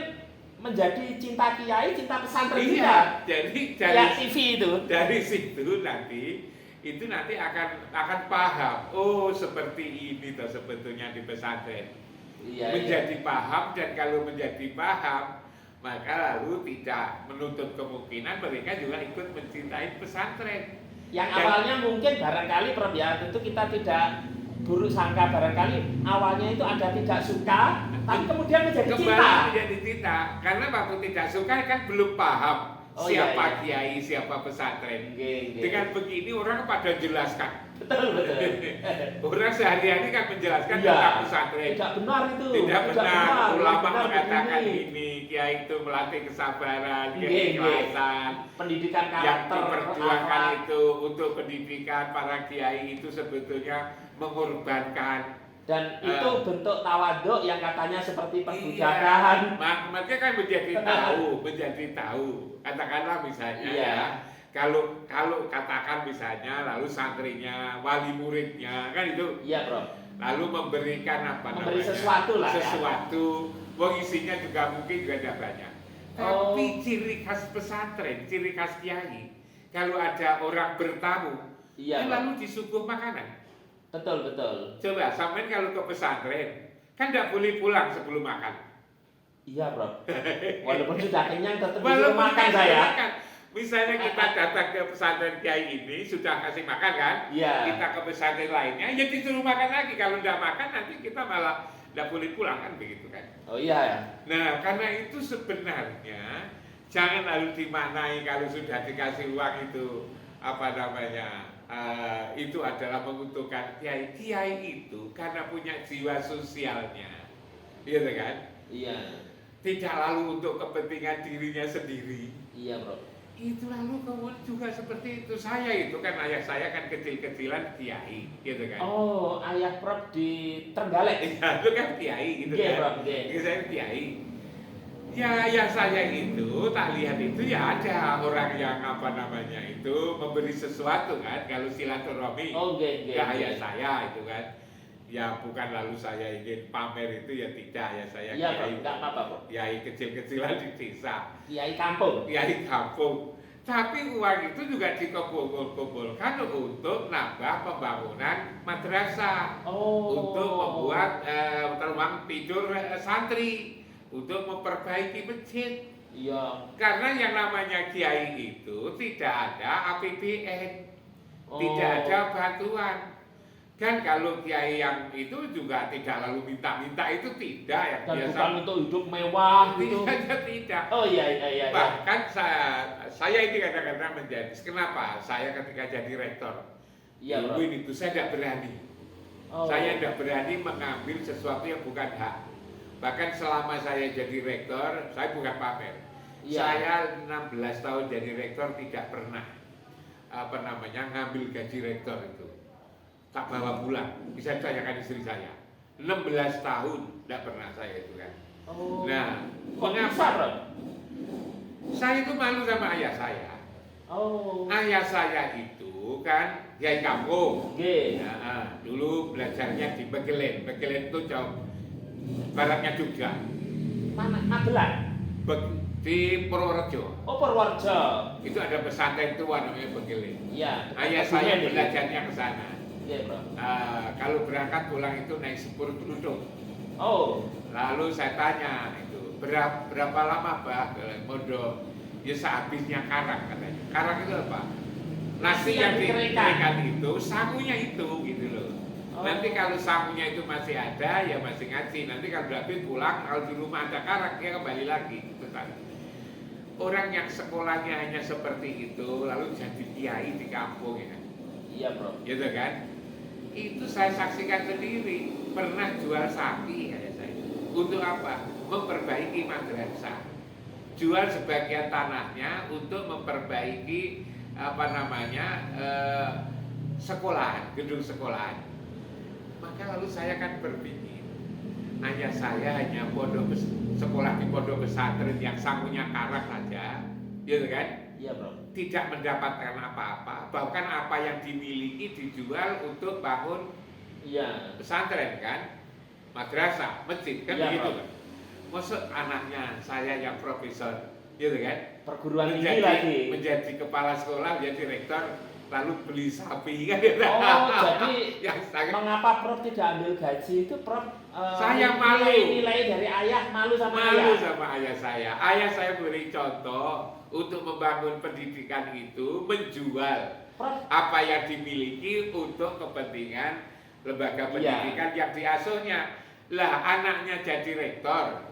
menjadi cinta kiai, cinta pesantren juga. Iya, jadi dari TV itu. Dari situ nanti akan paham. Oh, seperti ini toh sebetulnya di pesantren. Menjadi paham, dan kalau menjadi paham maka lalu tidak menutup kemungkinan mereka juga ikut mencintai pesantren. Yang awalnya mungkin barangkali Prof ya, tentu kita tidak buruk sangka, barangkali awalnya itu ada tidak suka, tapi kemudian menjadi cinta. Menjadi cinta, karena waktu tidak suka kan belum paham siapa kiai, siapa pesantren. Dengan begini orang pada jelaskan. Betul. Orang sehari-hari kan menjelaskan tentang pesantren. Tidak benar itu. Tidak benar. Ulama mengatakan ini, kiai itu melatih kesabaran, keikhlasan, pendidikan karakter, yang diperjuangkan itu untuk pendidikan para kiai itu sebetulnya mengorbankan. Dan itu bentuk tawaduk yang katanya seperti perbudakan. Makanya kan menjadi tahu. Katakanlah misalnya kalau katakan misalnya lalu santrinya, wali muridnya kan itu. Iya, Bro. Lalu memberikan sesuatu lah. Sesuatu, isinya juga mungkin juga tidak banyak. Tapi ciri khas pesantren, ciri khas kiai, kalau ada orang bertamu, kan lalu disuguh makanan. Betul. Coba sampai kalau ke pesantren, kan tidak boleh pulang sebelum makan. Iya, Bro. Walaupun sudah kenyang tetap disuruh makan saya. Misalnya kita datang ke pesantren kiai ini sudah kasih makan kan? Iya. Kita ke pesantren lainnya, ya disuruh makan lagi. Kalau tidak makan nanti kita malah tidak boleh pulang kan, begitu kan? Oh iya ya. Nah, karena itu sebenarnya jangan lalu dimaknai kalau sudah dikasih uang itu itu adalah menguntungkan kiai. Kiai itu karena punya jiwa sosialnya, gitu kan? Iya. Tidak lalu untuk kepentingan dirinya sendiri. Iya, Bro. Itu lalu kemudian juga seperti itu. Saya itu kan ayah saya kan kecil-kecilan kiai, gitu kan? Oh, ayah Prof di Trenggalek. Iya, itu kan kiai, gitu kan? Saya kiai. Ya, ayah saya itu tak lihat itu ya ada orang yang itu memberi sesuatu kan, kalau silaturahmi. Ke ayah saya itu kan. Ya bukan lalu saya ingin pamer itu ya tidak, ya saya kiai. Enggak apa-apa, Bro. Kiai kecil-kecilan di desa. Kiai kampung. Tapi uang itu juga dikumpulkan untuk nambah pembangunan madrasah, untuk membuat ruang tidur santri, untuk memperbaiki masjid. Iya. Karena yang namanya kiai itu tidak ada APBN, tidak ada bantuan. Kan kalau kiai yang itu juga tidak lalu minta-minta, itu tidak ya. Dan biasa bukan untuk hidup mewah gitu. Tidak. Oh iya. Bahkan saya ini kadang-kadang menjadi, kenapa saya ketika jadi rektor, itu saya tidak berani. Saya tidak berani mengambil sesuatu yang bukan hak. Bahkan selama saya jadi rektor, saya bukan pamer. Iya. Saya 16 tahun jadi rektor tidak pernah ngambil gaji rektor itu. Tak bawa pulang. Bisa tanyakan istri saya. 16 tahun tidak pernah saya itu kan. Oh. Nah, Kok bisa, mengapa? Bro? Saya itu malu sama ayah saya. Oh. Ayah saya itu kan kiai kampung. Nggih. Nah, dulu belajarnya di Begelen. Begelen itu jauh baratnya Jogja. Mana Magelang? Di Purworejo. Oh, Purworejo. Itu ada pesantren tua namanya Begelen. Iya. Ayah saya belajarnya ke sana. Iya, Bro. Kalau berangkat pulang itu naik sepur kerudung. Oh. Lalu saya tanya itu berapa lama Pak ke mondok? Ya sehabisnya karang katanya. Karang itu apa? Nasi yang dikeringkan itu, sangunya itu gitu loh. Oh. Nanti kalau sangunya itu masih ada ya masih ngaji. Nanti kalau udah habis pulang, kalau di rumah ada karang dia kembali lagi. Gitu kan. Orang yang sekolahnya hanya seperti itu lalu jadi kiai di kampung ya. Iya, Bro. Gitu kan? Itu saya saksikan sendiri. Pernah jual sapi ya saya. Untuk apa? Memperbaiki madrasah. Jual sebagian tanahnya untuk memperbaiki sekolahan, gedung sekolahan. Maka lalu saya kan berpikir, ayah saya hanya sekolah di pondok pesantren yang sangunya karat saja, gitu kan? Iya, Bro. Tidak mendapatkan apa-apa, bahkan apa yang dimiliki dijual untuk bangun pesantren kan, madrasah, masjid kan begitu kan. Maksud anaknya saya yang profesor, gitu kan? Perguruan tinggi lagi. Menjadi kepala sekolah, menjadi rektor, lalu beli sapi kan? Oh, jadi mengapa Prof tidak ambil gaji itu, Prof? Saya malu. Nilai dari ayah, malu sama ayah. Malu sama ayah saya. Ayah saya beri contoh untuk membangun pendidikan itu menjual Prof, apa yang dimiliki untuk kepentingan lembaga pendidikan yang diasuhnya. Lah anaknya jadi rektor,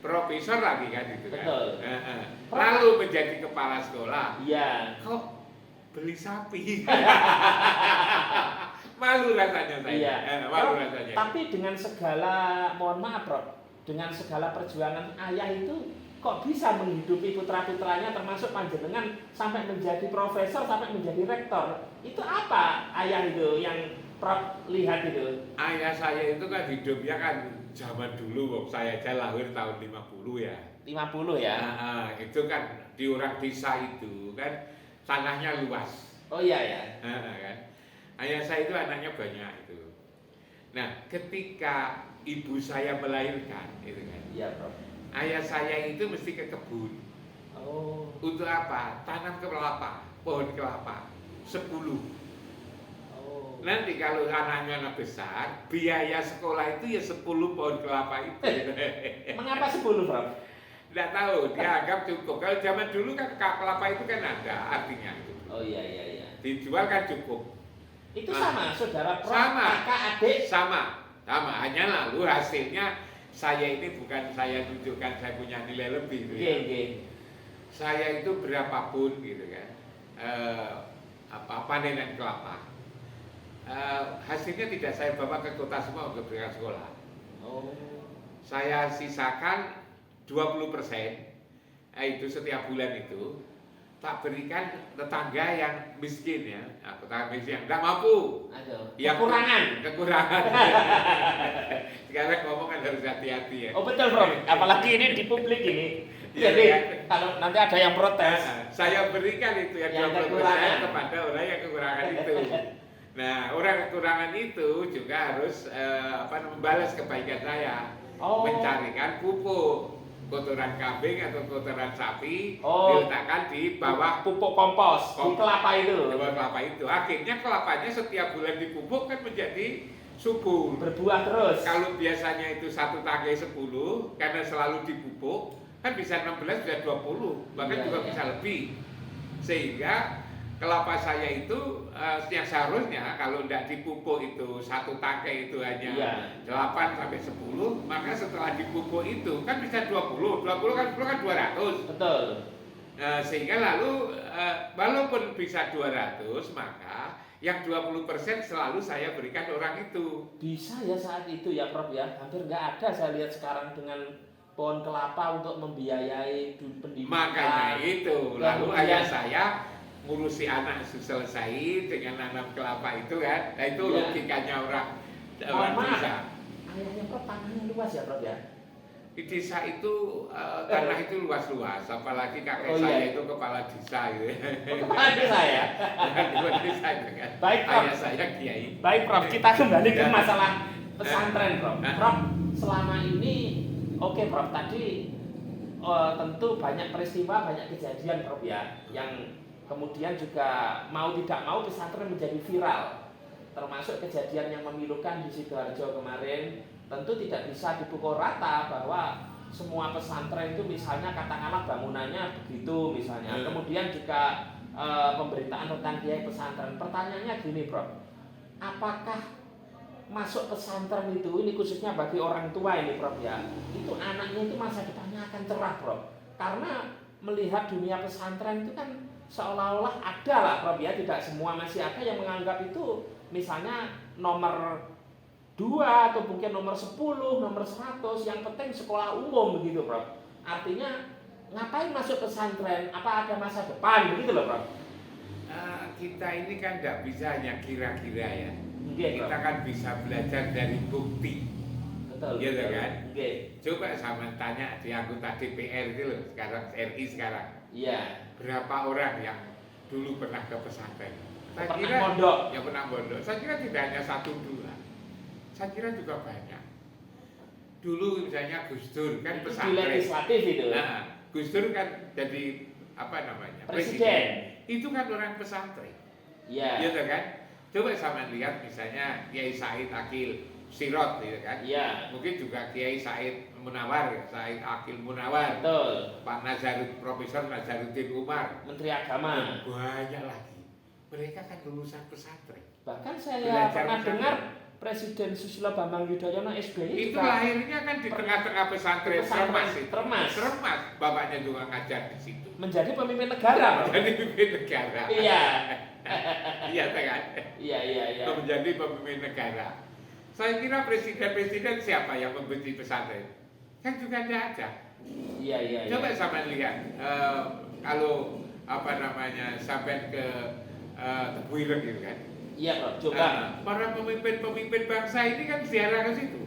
profesor lagi kan itu kan. Betul. Lalu menjadi kepala sekolah. Iya. Kok beli sapi? Malu rasanya saya. Iya. Malu rasanya. Tapi dengan segala, mohon maaf, Prof, dengan segala perjuangan ayah itu kok bisa menghidupi putra-putranya termasuk panjenengan sampai menjadi profesor, sampai menjadi rektor. Itu apa ayah itu yang Prof lihat itu? Ayah saya itu kan hidupnya kan zaman dulu, saya aja lahir tahun 50 ya. 50 ya? Itu kan di orang desa itu kan tanahnya luas. Oh iya ya. Kan. Ayah saya itu anaknya banyak itu. Nah, ketika ibu saya melahirkan, itu kan. Iya, Prof. Ayah saya itu mesti ke kebun. Oh. Untuk apa? Tanam kelapa, pohon kelapa 10. Nanti kalau anaknya besar, biaya sekolah itu ya 10 pohon kelapa itu. Mengapa 10, Prof? Tidak tahu, dianggap cukup. Kalau zaman dulu kan kelapa itu kan ada artinya itu. Oh iya. Dijual kan cukup. Itu sama, saudara Prof, sama, kakak, adik? Sama. Hanya lalu hasilnya saya ini bukan saya tunjukkan saya punya nilai lebih gitu ya. Saya itu berapapun gitu kan. Panenan kelapa. Hasilnya tidak saya bawa ke kota semua untuk berikan sekolah. Saya sisakan 20%, itu setiap bulan itu tak berikan tetangga yang miskin ya, tetangga miskin yang tidak mampu. Yang kekurangan. Sekarang ngomong kan harus hati-hati ya. Oh betul, Bro. Apalagi ini di publik ini. Jadi kalau nanti ada yang protes, saya berikan itu yang 20% kepada orang yang kekurangan itu. Nah, orang kekurangan itu juga harus membalas kebaikan saya, mencarikan pupuk, kotoran kambing atau kotoran sapi, diletakkan di bawah pupuk kompos di kelapa itu. Di bawah kelapa itu. Akhirnya kelapanya setiap bulan dipupuk kan menjadi subur, berbuah terus. Kalau biasanya itu satu tangkai 10, karena selalu dipupuk, kan bisa 16, bisa 20, bahkan juga bisa lebih. Sehingga kelapa saya itu yang seharusnya kalau tidak dipupuk itu satu tangkai itu hanya 8 sampai 10, maka setelah dipupuk itu kan bisa 20 kan 200. Betul. Sehingga lalu walaupun bisa 200, maka yang 20% selalu saya berikan orang itu. Bisa ya saat itu ya, Prof ya. Hampir nggak ada saya lihat sekarang dengan pohon kelapa untuk membiayai pendidikan. Makanya itu, lalu Kemudian- ayah saya ngurusi anak selesai dengan nanam kelapa itu kan. Nah itu Iya. logikanya orang Mohon maaf, desa. ayahnya Prof tanahnya luas ya Prof ya? Di desa itu tanah itu luas-luas, apalagi kakek Oh, saya iya. itu kepala desa gitu. Kepala desa ya? Kepala desa itu kan. Baik, Prof. Ayah saya kiai. Baik Prof, kita kembali ke Ya. masalah pesantren Prof. Nah. Prof, selama ini oke Prof, tadi tentu banyak peristiwa, banyak kejadian Prof ya, yang kemudian juga mau tidak mau pesantren menjadi viral. Termasuk kejadian yang memilukan di Sidoarjo kemarin, tentu tidak bisa dipukul rata bahwa semua pesantren itu misalnya katakanlah bangunannya begitu misalnya. Kemudian juga pemberitaan tentang kiai pesantren. Pertanyaannya gini Prof, apakah masuk pesantren itu, ini khususnya bagi orang tua ini Prof ya, itu anaknya itu masa depannya akan cerah Prof? Karena melihat dunia pesantren itu kan seolah-olah ada lah Prof ya, tidak semua masih ada yang menganggap itu misalnya nomor 2 atau mungkin nomor 10, nomor 100, yang penting sekolah umum begitu Prof. Artinya ngapain masuk pesantren? Apa ada masa depan begitu loh Prof? Kita ini kan nggak bisa hanya kira-kira ya. Nggih, Kita Prof. kan bisa belajar dari bukti. Betul. Iya betul. kan? Nggih. Coba sama tanya di anggota DPR itu loh, sekarang RI sekarang. Iya. Berapa orang yang dulu pernah ke pesantren? Saya Pernah kira mondok. yang pernah mondok. Saya kira tidak hanya 1-2. Saya kira juga banyak. Dulu misalnya Gus Dur kan Itu di pesantren. legislatif itu. Nah, Gus Dur kan jadi apa namanya? Presiden. Itu kan orang pesantren. Iya. Gitu kan? Coba sama lihat misalnya Kiai Said Akil Sirot gitu kan. Iya. Mungkin juga Kiai Said Munawar, Said Akil Munawar. Betul. Pak Profesor Nazaruddin Umar. Menteri Agama. Banyak lagi. Mereka kan lulusan pesantren. Bahkan saya Belajar pernah pesantren. dengar Presiden Susilo Bambang Yudhoyono SBY Itu lahirnya kan di tengah-tengah pesantren Tremas itu. Tremas. Bapaknya juga ngajar di situ. Menjadi pemimpin negara. Prof. Menjadi pemimpin negara. Iya. Iya kan? Iya. Menjadi pemimpin negara. Saya kira presiden-presiden siapa yang membenci pesantren? Kan juga tidak ada. Iya. Coba sama lihat kalau apa namanya sampai ke Tebu Ireng gitu kan. Iya Prof, coba. Para pemimpin bangsa ini kan ziarah ke situ.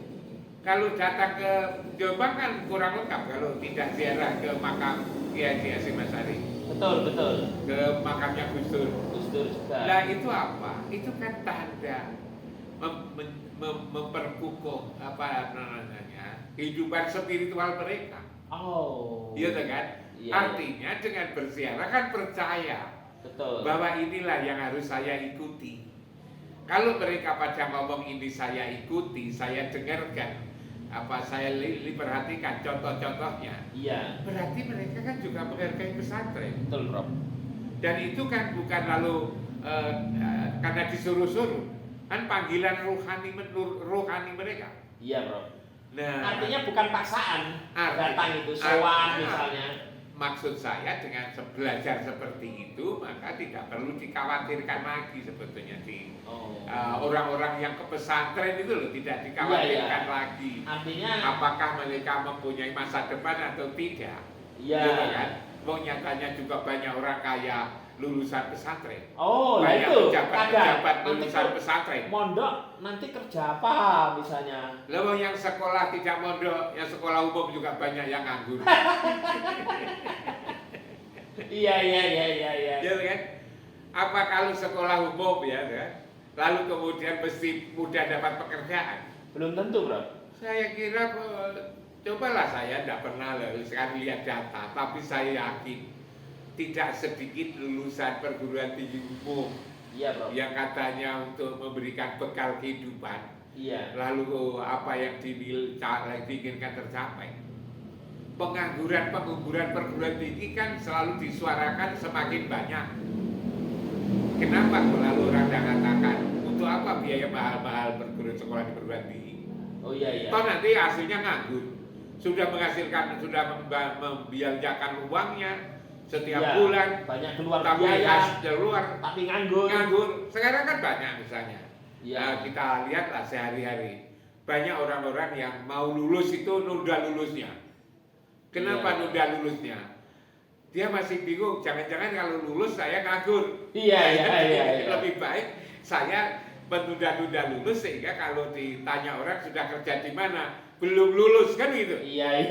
Kalau datang ke Jombang kan kurang lengkap kalau tidak ziarah ke makam Kiai Hasyim Asy'ari. Betul. Ke makamnya Gus Dur. Gus Dur juga. Nah itu apa? Itu kan tanda memperkukuh apa namanya kehidupan spiritual mereka. Oh. Iya kan? Iya. Artinya dengan berziarah kan percaya Betul. bahwa inilah yang harus saya ikuti. Kalau mereka pada ngomong ini saya ikuti, saya dengarkan, apa saya perhatikan contoh-contohnya, Iya. berarti mereka kan juga menghargai pesantren. Betul Prof. Dan itu kan bukan lalu karena disuruh-suruh, kan panggilan rohani mereka. Iya Prof. Nah, Artinya bukan paksaan datang itu sowan artinya, misalnya. maksud saya dengan belajar seperti itu maka tidak perlu dikhawatirkan lagi sebetulnya di orang-orang yang ke pesantren itu loh, tidak dikhawatirkan Iya. lagi. Artinya Apakah mereka mempunyai masa depan atau tidak? iya. Gitu kan? Wong nyatanya juga banyak orang kaya lulusan pesantren. Oh, nah Banyak itu pejabat-pejabat nanti lulusan kalau pesantren. mondok nanti kerja apa misalnya? Lalu yang sekolah tidak mondok, yang sekolah umum juga banyak yang nganggur. Iya. Ya kan? Apa kalau sekolah umum ya kan? Lalu kemudian mesti mudah dapat pekerjaan? Belum tentu, Bro. Saya kira cobalah, saya tidak pernah sekarang lihat data, tapi saya yakin tidak sedikit lulusan perguruan tinggi umum Iya, Bro. yang katanya untuk memberikan bekal kehidupan. Iya. Lalu apa yang diinginkan tercapai? Pengangguran perguruan tinggi kan selalu disuarakan semakin banyak. Kenapa lalu orang katakan untuk apa biaya mahal-mahal sekolah di perguruan tinggi? Oh iya. Toh nanti hasilnya nganggur. Sudah menghasilkan, sudah membiayakan uangnya setiap Iya, bulan, banyak keluar tapi biaya, keluar tapi nganggur. Sekarang kan banyak misalnya. Iya. Kita lihatlah sehari-hari banyak orang-orang yang mau lulus itu nunda lulusnya. Kenapa nunda lulusnya? Dia masih bingung, jangan-jangan kalau lulus saya nganggur. Iya. Lebih baik saya menunda-nunda lulus sehingga kalau ditanya orang sudah kerja di mana, belum lulus kan gitu. Iya.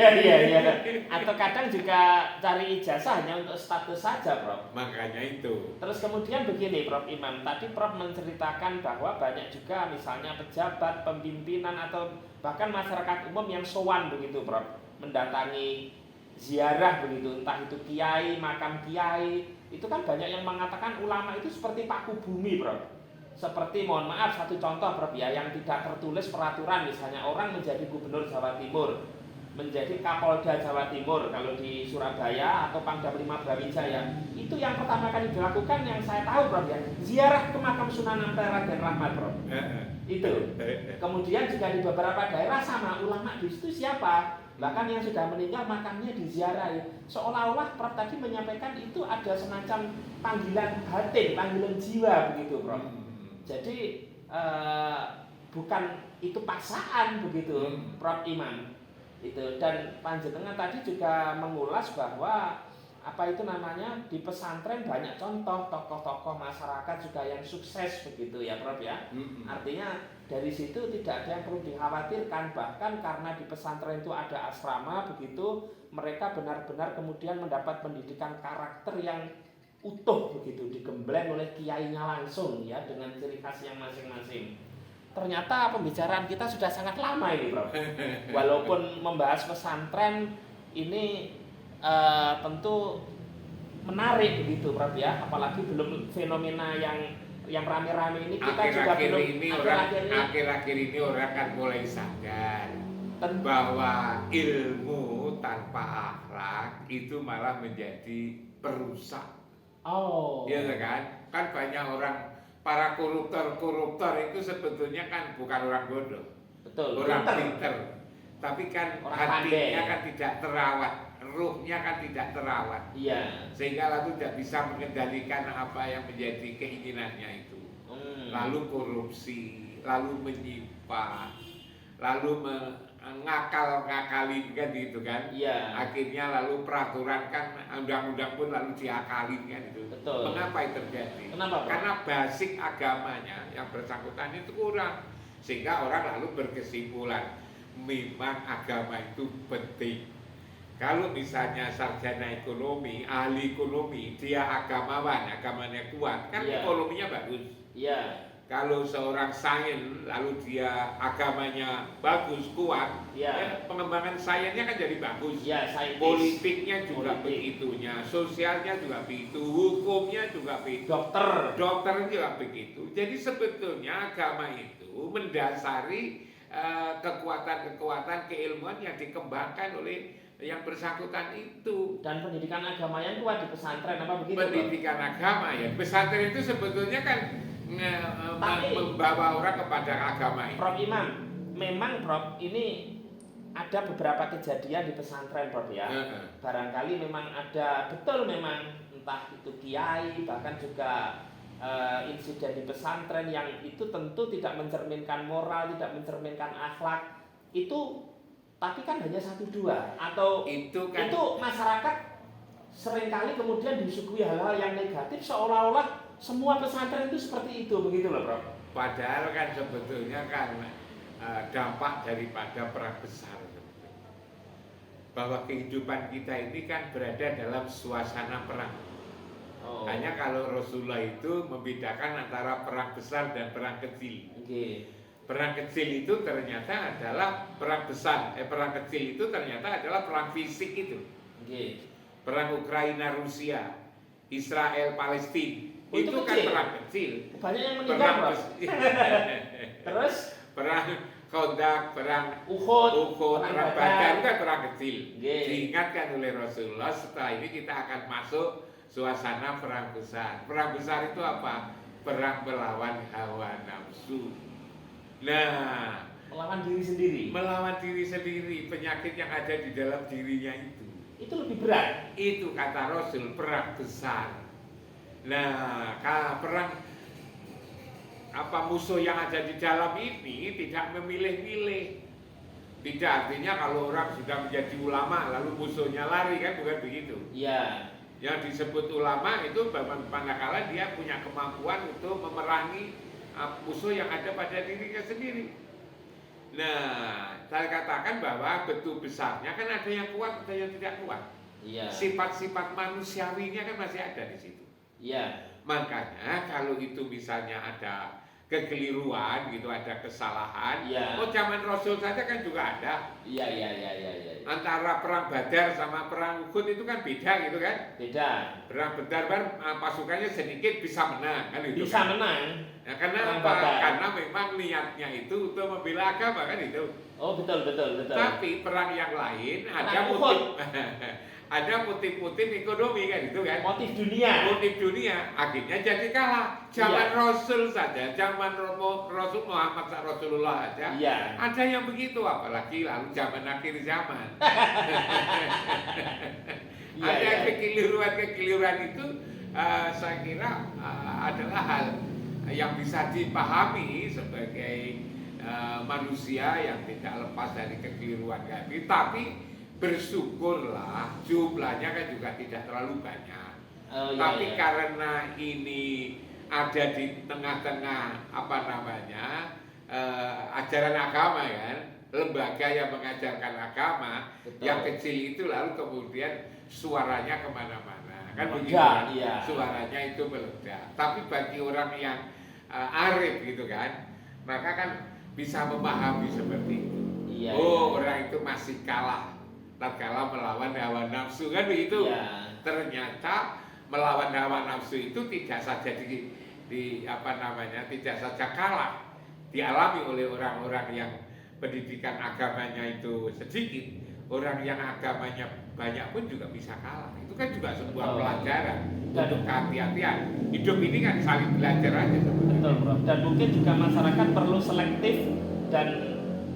Atau kadang juga cari ijazah hanya untuk status saja, Prof. Makanya itu. Terus kemudian begini, Prof Imam, tadi Prof menceritakan bahwa banyak juga misalnya pejabat, pemimpinan atau bahkan masyarakat umum yang sowan begitu, Prof, mendatangi ziarah begitu, entah itu kiai, makam kiai. Itu kan banyak yang mengatakan ulama itu seperti paku bumi, Prof. Seperti, mohon maaf, satu contoh, Prof ya, yang tidak tertulis peraturan, misalnya orang menjadi gubernur Jawa Timur, menjadi Kapolda Jawa Timur kalau di Surabaya atau Pangdam 5 Brawijaya, itu yang pertama kali dilakukan yang saya tahu, Prof ya, ziarah ke makam Sunan Ampel Raden Rahmat, Prof. Itu. Kemudian juga di beberapa daerah sama, ulama di situ siapa? Bahkan yang sudah meninggal makamnya diziarahi. Seolah-olah Prof tadi menyampaikan itu ada semacam panggilan batin, panggilan jiwa begitu, Prof. Jadi bukan itu paksaan begitu, Prof Imam. Itu, dan panjenengan tadi juga mengulas bahwa apa itu namanya, di pesantren banyak contoh tokoh-tokoh masyarakat juga yang sukses begitu ya, Prof ya. Artinya dari situ tidak ada yang perlu dikhawatirkan, bahkan karena di pesantren itu ada asrama begitu, mereka benar-benar kemudian mendapat pendidikan karakter yang utuh begitu, digembleng oleh kiainya langsung ya, dengan ciri khas yang masing-masing. Ternyata pembicaraan kita sudah sangat lama ini, Prof. Walaupun membahas pesantren ini tentu menarik begitu, Prof ya, apalagi belum fenomena yang rame-rame ini kita juga belum. Akhir-akhir ini orang kan mulai sadar bahwa ilmu tanpa akhlak itu malah menjadi perusak. Iya kan? Kan banyak orang, para koruptor itu sebetulnya kan bukan orang bodoh. Betul. Orang pinter. Tapi kan orang hatinya pandai. kan tidak terawat, ruhnya kan tidak terawat. Iya. Sehingga lalu tidak bisa mengendalikan apa yang menjadi keinginannya itu. Lalu korupsi, lalu menyimpan, lalu ngakal-ngakalin kan gitu kan. Iya. Akhirnya lalu peraturan kan, undang-undang pun lalu diakalin kan itu. Betul. Mengapa itu terjadi? Kenapa, Pak? Karena basic agamanya yang bersangkutan itu kurang. Sehingga orang lalu berkesimpulan memang agama itu penting. Kalau misalnya sarjana ekonomi, ahli ekonomi, dia agamawan, agamanya kuat, kan ekonominya bagus. Iya. Kalau seorang sains lalu dia agamanya bagus, kuat, pengembangan sainsnya kan jadi bagus. Politiknya juga begitunya, sosialnya juga begitu, hukumnya juga begitu, dokter juga begitu. Jadi sebetulnya agama itu mendasari kekuatan-kekuatan keilmuan yang dikembangkan oleh yang bersangkutan itu. Dan pendidikan agama yang kuat di pesantren apa begitu? Pendidikan agama ya, pesantren itu sebetulnya kan membawa orang kepada agama ini. Prof Imam, memang Prof ini ada beberapa kejadian di pesantren, Prof ya. Barangkali memang ada, betul memang entah itu kiai, bahkan juga insiden di pesantren yang itu tentu tidak mencerminkan moral, tidak mencerminkan akhlak. Itu tapi kan hanya 1-2 atau itu masyarakat seringkali kemudian disuguhi hal-hal yang negatif seolah-olah semua pesantren itu seperti itu, begitu loh, Prof. Padahal kan sebetulnya kan dampak daripada perang besar, bahwa kehidupan kita ini kan berada dalam suasana perang. Hanya kalau Rasulullah itu membedakan antara perang besar dan perang kecil. Perang kecil itu ternyata adalah perang besar. Perang kecil itu ternyata adalah perang fisik itu. Perang Ukraina Rusia, Israel Palestina. Itu kan perang kecil. Banyak yang meninggal, Prof. Terus perang Khandaq, perang Uhud, perang Badar itu kan perang kecil. Diingatkan oleh Rasulullah, setelah ini kita akan masuk suasana perang besar. Perang besar itu apa? Perang melawan hawa nafsu. Nah, melawan diri sendiri. Melawan diri sendiri, penyakit yang ada di dalam dirinya itu. Itu lebih berat. Itu kata Rasul, perang besar. Nah, perang musuh yang ada di dalam ini tidak memilih-milih. Tidak artinya kalau orang sudah menjadi ulama lalu musuhnya lari, kan bukan begitu. Iya. Yang disebut ulama itu manakala dia punya kemampuan untuk memerangi musuh yang ada pada dirinya sendiri. Nah, saya katakan bahwa betul besarnya kan ada yang kuat, ada yang tidak kuat. Iya. Sifat-sifat manusiawinya kan masih ada di situ. Iya. Makanya kalau itu misalnya ada kekeliruan gitu, ada kesalahan. Iya. Oh, zaman Rasul saja kan juga ada. Iya. Antara perang Badar sama perang Uhud itu kan beda gitu kan? Beda. Perang Badar kan pasukannya sedikit bisa menang kan itu. Bisa kan? menang. Ya, kenapa? Karena memang niatnya itu untuk membela agama kan itu. Oh, betul. Tapi perang yang lain ada Perang motif Uhud. ada motif-motif ekonomi kan itu kan. Motif dunia. Motif dunia akhirnya jadi kalah. Zaman Rasul saja, zaman Rasul Muhammad Rasulullah aja. Iya. Ada yang begitu, apalagi lalu zaman akhir zaman. Ada kekeliruan itu saya kira adalah hal yang bisa dipahami sebagai manusia yang tidak lepas dari kekeliruan kami. Tapi bersyukurlah jumlahnya kan juga tidak terlalu banyak. Tapi karena ini ada di tengah-tengah ajaran agama kan, lembaga yang mengajarkan agama. Betul. Yang kecil itu lalu kemudian suaranya kemana-mana kan begitu kan? Iya. Suaranya itu meledak. Tapi bagi orang yang arif gitu kan, maka kan bisa memahami seperti itu. Iya, orang itu masih kalah tatkala melawan hawa nafsu kan begitu. Iya. Ternyata melawan hawa nafsu itu tidak saja tidak saja kalah dialami oleh orang-orang yang pendidikan agamanya itu sedikit, orang yang agamanya banyak pun juga bisa kalah. Itu kan juga sebuah pelajaran untuk kehati-hatian. Hidup ini kan saling belajar aja sebenarnya. Betul, Bro. Dan mungkin juga masyarakat perlu selektif dan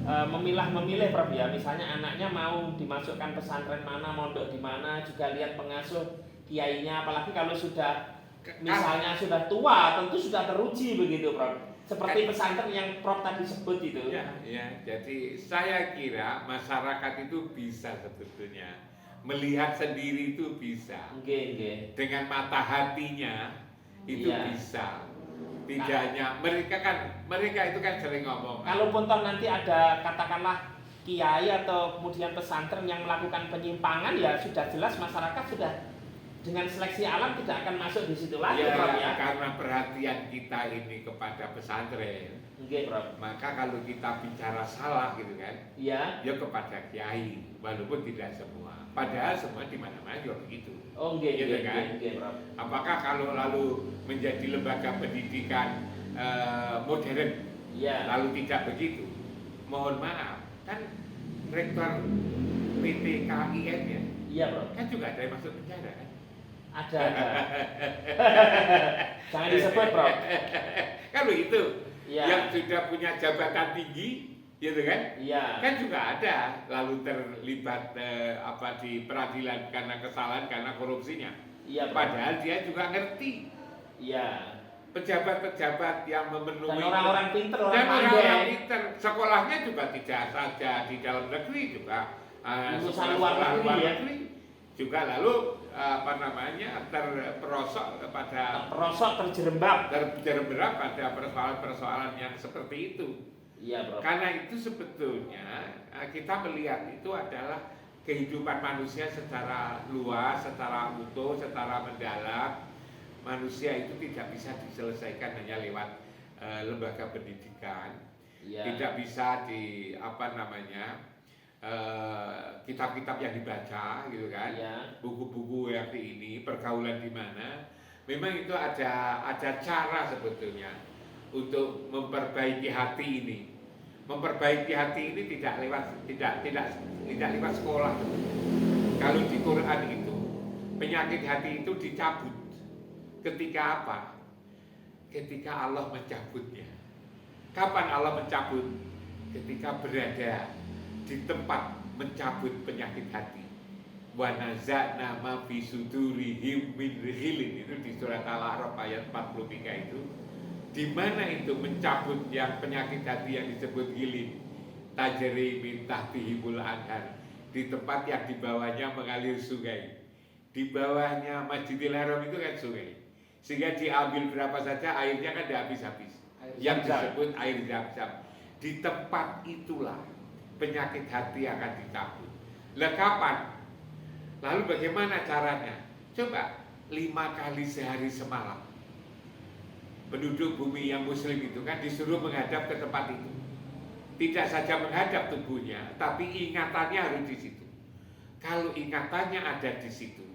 memilah-memilih, Prof ya. Misalnya anaknya mau dimasukkan pesantren mana, mondok di mana, juga lihat pengasuh kiainya, apalagi kalau sudah misalnya sudah tua, tentu sudah teruji begitu, Prof. Seperti pesantren yang Prof tadi sebut itu. Ya, jadi saya kira masyarakat itu bisa sebetulnya melihat sendiri itu bisa. Dengan mata hatinya itu bisa. Tidak hanya mereka itu kan sering ngomong. Kalaupun toh nanti ada katakanlah kiai atau kemudian pesantren yang melakukan penyimpangan, ya sudah jelas masyarakat sudah dengan seleksi alam tidak akan masuk di situ lagi, Prof ya. Karena perhatian kita ini kepada pesantren. Prof. Maka kalau kita bicara salah gitu kan, ya kepada kiai, walaupun tidak semua. Padahal semua di mana-mana juga begitu. Prof. Apakah kalau lalu menjadi lembaga pendidikan modern, lalu tidak begitu? Mohon maaf, kan rektor PT KIN ya, Prof. kan juga ada yang masuk penjara kan? Ada. Jangan disebut, Prof. Kan begitu. Yang sudah punya jabatan tinggi, gitu kan? Kan juga ada lalu terlibat di peradilan karena kesalahan, karena korupsinya. Padahal dia juga ngerti. Pejabat-pejabat yang memenuhi dan orang-orang pinter, orang pinter, sekolahnya juga tidak saja di dalam negeri, juga lulusan luar negeri juga lalu terjerembab pada persoalan-persoalan yang seperti itu. Bro. Karena itu sebetulnya kita melihat itu adalah kehidupan manusia secara luas, secara utuh, secara mendalam. Manusia itu tidak bisa diselesaikan hanya lewat lembaga pendidikan. Tidak bisa di kitab-kitab yang dibaca gitu kan, buku-buku yang ini, pergaulan di mana, memang itu ada cara sebetulnya untuk memperbaiki hati ini. Memperbaiki hati ini tidak lewat sekolah. Kalau di Quran itu penyakit hati itu dicabut. Ketika apa? Ketika Allah mencabutnya. Kapan Allah mencabut? Ketika berada di tempat mencabut penyakit hati. Wa naza'na ma fi sudurihim min ghillin, itu di surat Al-A'raf ayat 43 itu. Di mana itu mencabut yang penyakit hati yang disebut ghillin? tajri min tahtihimul anhar, di tempat yang di bawahnya mengalir sungai. Di bawahnya Masjidil Haram itu kan sungai, sehingga diambil berapa saja airnya kan tidak habis-habis, yang disebut air Zam-Zam. Di tempat itulah penyakit hati akan dicabut. Lah kapan? Lalu bagaimana caranya? Coba 5 kali sehari semalam penduduk bumi yang muslim itu kan disuruh menghadap ke tempat itu. Tidak saja menghadap tubuhnya, tapi ingatannya harus di situ. Kalau ingatannya ada di situ,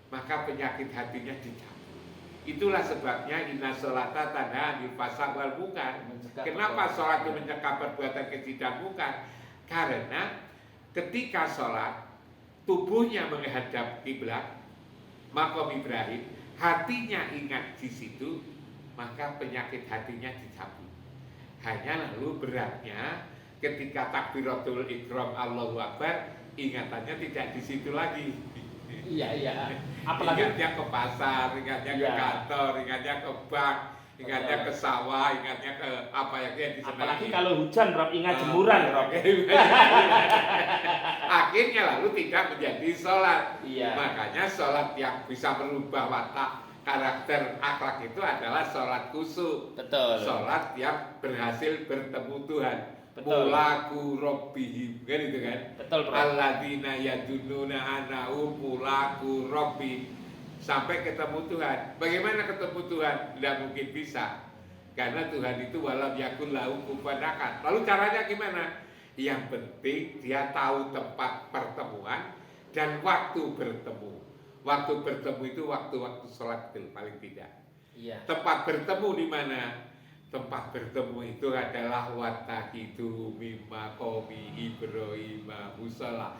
maka penyakit hatinya dicabut. Itulah sebabnya inna sholata tanha 'anil fahsya'i wal munkar. Kenapa sholat itu mencegah perbuatan keji dan munkar? Karena ketika sholat tubuhnya menghadap kiblat makom Ibrahim, hatinya ingat di situ, maka penyakit hatinya dicabut. Hanya lalu beratnya ketika takbiratul ihram Allahu Akbar, ingatannya tidak di situ lagi. Iya. Apalagi ingatnya ke pasar, ingatnya ke kantor, ingatnya ke bank, ingatnya ke sawah, ingatnya ke apa yang disenangi. Apalagi kalau hujan, Rob, ingat jemuran, Rob. Akhirnya lalu tidak menjadi sholat. Iya. Makanya sholat yang bisa merubah watak karakter akhlak itu adalah sholat khusyuk. Betul. Sholat yang berhasil bertemu Tuhan. Betul. Mulaku robbihim, kan itu kan? Betul, Bro. Alladzina yadununa ana'u mulaku robbihim, sampai ketemu Tuhan. Bagaimana ketemu Tuhan? Tidak mungkin bisa, karena Tuhan itu walam yakun lahu kufuwan ahad. Lalu caranya gimana? Yang penting dia tahu tempat pertemuan dan waktu bertemu. Waktu bertemu itu waktu-waktu sholat itu paling tidak. Iya. Tempat bertemu di mana? Tempat bertemu itu adalah watakidu mimma qomi Ibrahim musalla.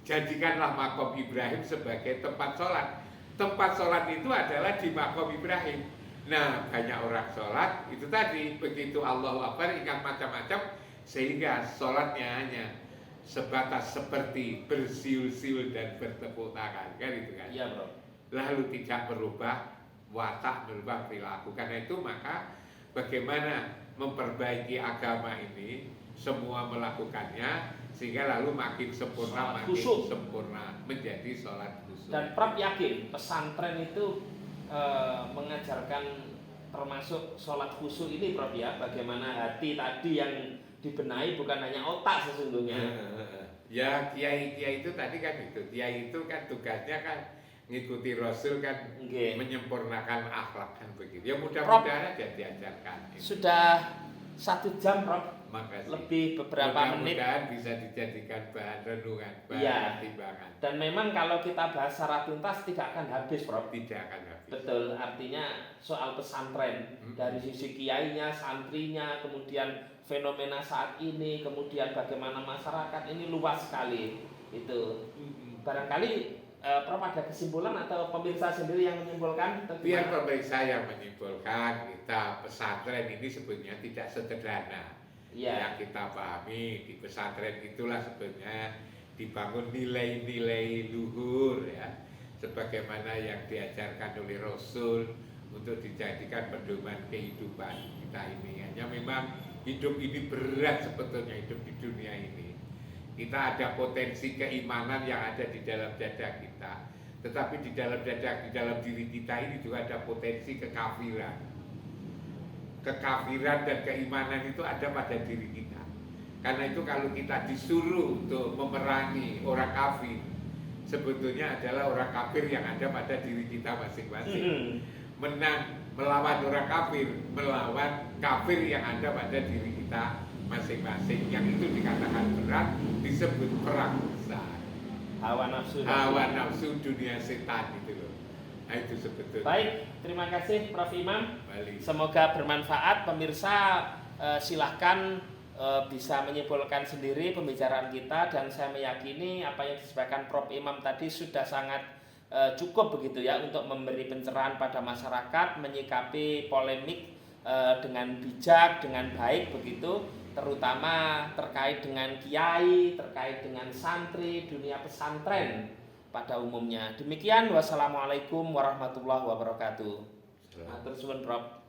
Jadikanlah makom Ibrahim sebagai tempat sholat. Tempat sholat itu adalah di makom Ibrahim. Nah, banyak orang sholat itu tadi, begitu Allahu Akbar ingat macam-macam, sehingga sholatnya hanya sebatas seperti bersiul-siul dan bertepuk tangan, kan itu kan? Iya, Bro. Lalu tidak merubah watak, merubah perilaku. Karena itu maka bagaimana memperbaiki agama ini, semua melakukannya sehingga lalu makin sempurna, makin sempurna menjadi sholat khusyuk. Dan Prof yakin pesantren itu mengajarkan termasuk sholat khusyuk ini, Prof ya, bagaimana hati tadi yang dibenahi bukan hanya otak sesungguhnya. Ya kiai itu tadi kan itu, kiai itu kan tugasnya kan ngikuti Rasul kan, menyempurnakan akhlak kan begitu. Ya mudah-mudahan aja diajarkan. Sudah 1 jam, Prof. Makasih. Lebih beberapa menit. Mudah-mudahan bisa dijadikan bahan renungan, bahan pertimbangan. Dan memang kalau kita bahas secara tuntas tidak akan habis, Prof. Tidak akan habis. Betul, artinya soal pesantren dari sisi kiainya, santrinya, kemudian fenomena saat ini, kemudian bagaimana masyarakat ini luas sekali. Itu barangkali Prof ada kesimpulan atau pemirsa sendiri yang menyimpulkan? Biar pemirsa yang menyimpulkan, kita pesantren ini sebenarnya tidak sederhana. Yang kita pahami di pesantren itulah sebenarnya dibangun nilai-nilai luhur ya, sebagaimana yang diajarkan oleh Rasul untuk dijadikan pedoman kehidupan kita ini. Hanya memang hidup ini berat sebetulnya, hidup di dunia ini. Kita ada potensi keimanan yang ada di dalam dada kita, tetapi di dalam dada, di dalam diri kita ini juga ada potensi kekafiran. Kekafiran dan keimanan itu ada pada diri kita. Karena itu kalau kita disuruh untuk memerangi orang kafir, sebetulnya adalah orang kafir yang ada pada diri kita masing-masing. Menang melawan orang kafir, melawan kafir yang ada pada diri kita masing-masing. Yang itu dikatakan berat, disebut perang besar. Hawa nafsu dunia setan itu loh. Nah, itu sebetulnya. Baik, terima kasih Prof Imam. Balik. Semoga bermanfaat. Pemirsa silahkan bisa menyimpulkan sendiri pembicaraan kita, dan saya meyakini apa yang disampaikan Prof Imam tadi sudah sangat cukup begitu ya untuk memberi pencerahan pada masyarakat, menyikapi polemik dengan bijak, dengan baik begitu, terutama terkait dengan kiai, terkait dengan santri, dunia pesantren pada umumnya. Demikian, wassalamualaikum warahmatullahi wabarakatuh. Matur suwun, Prof.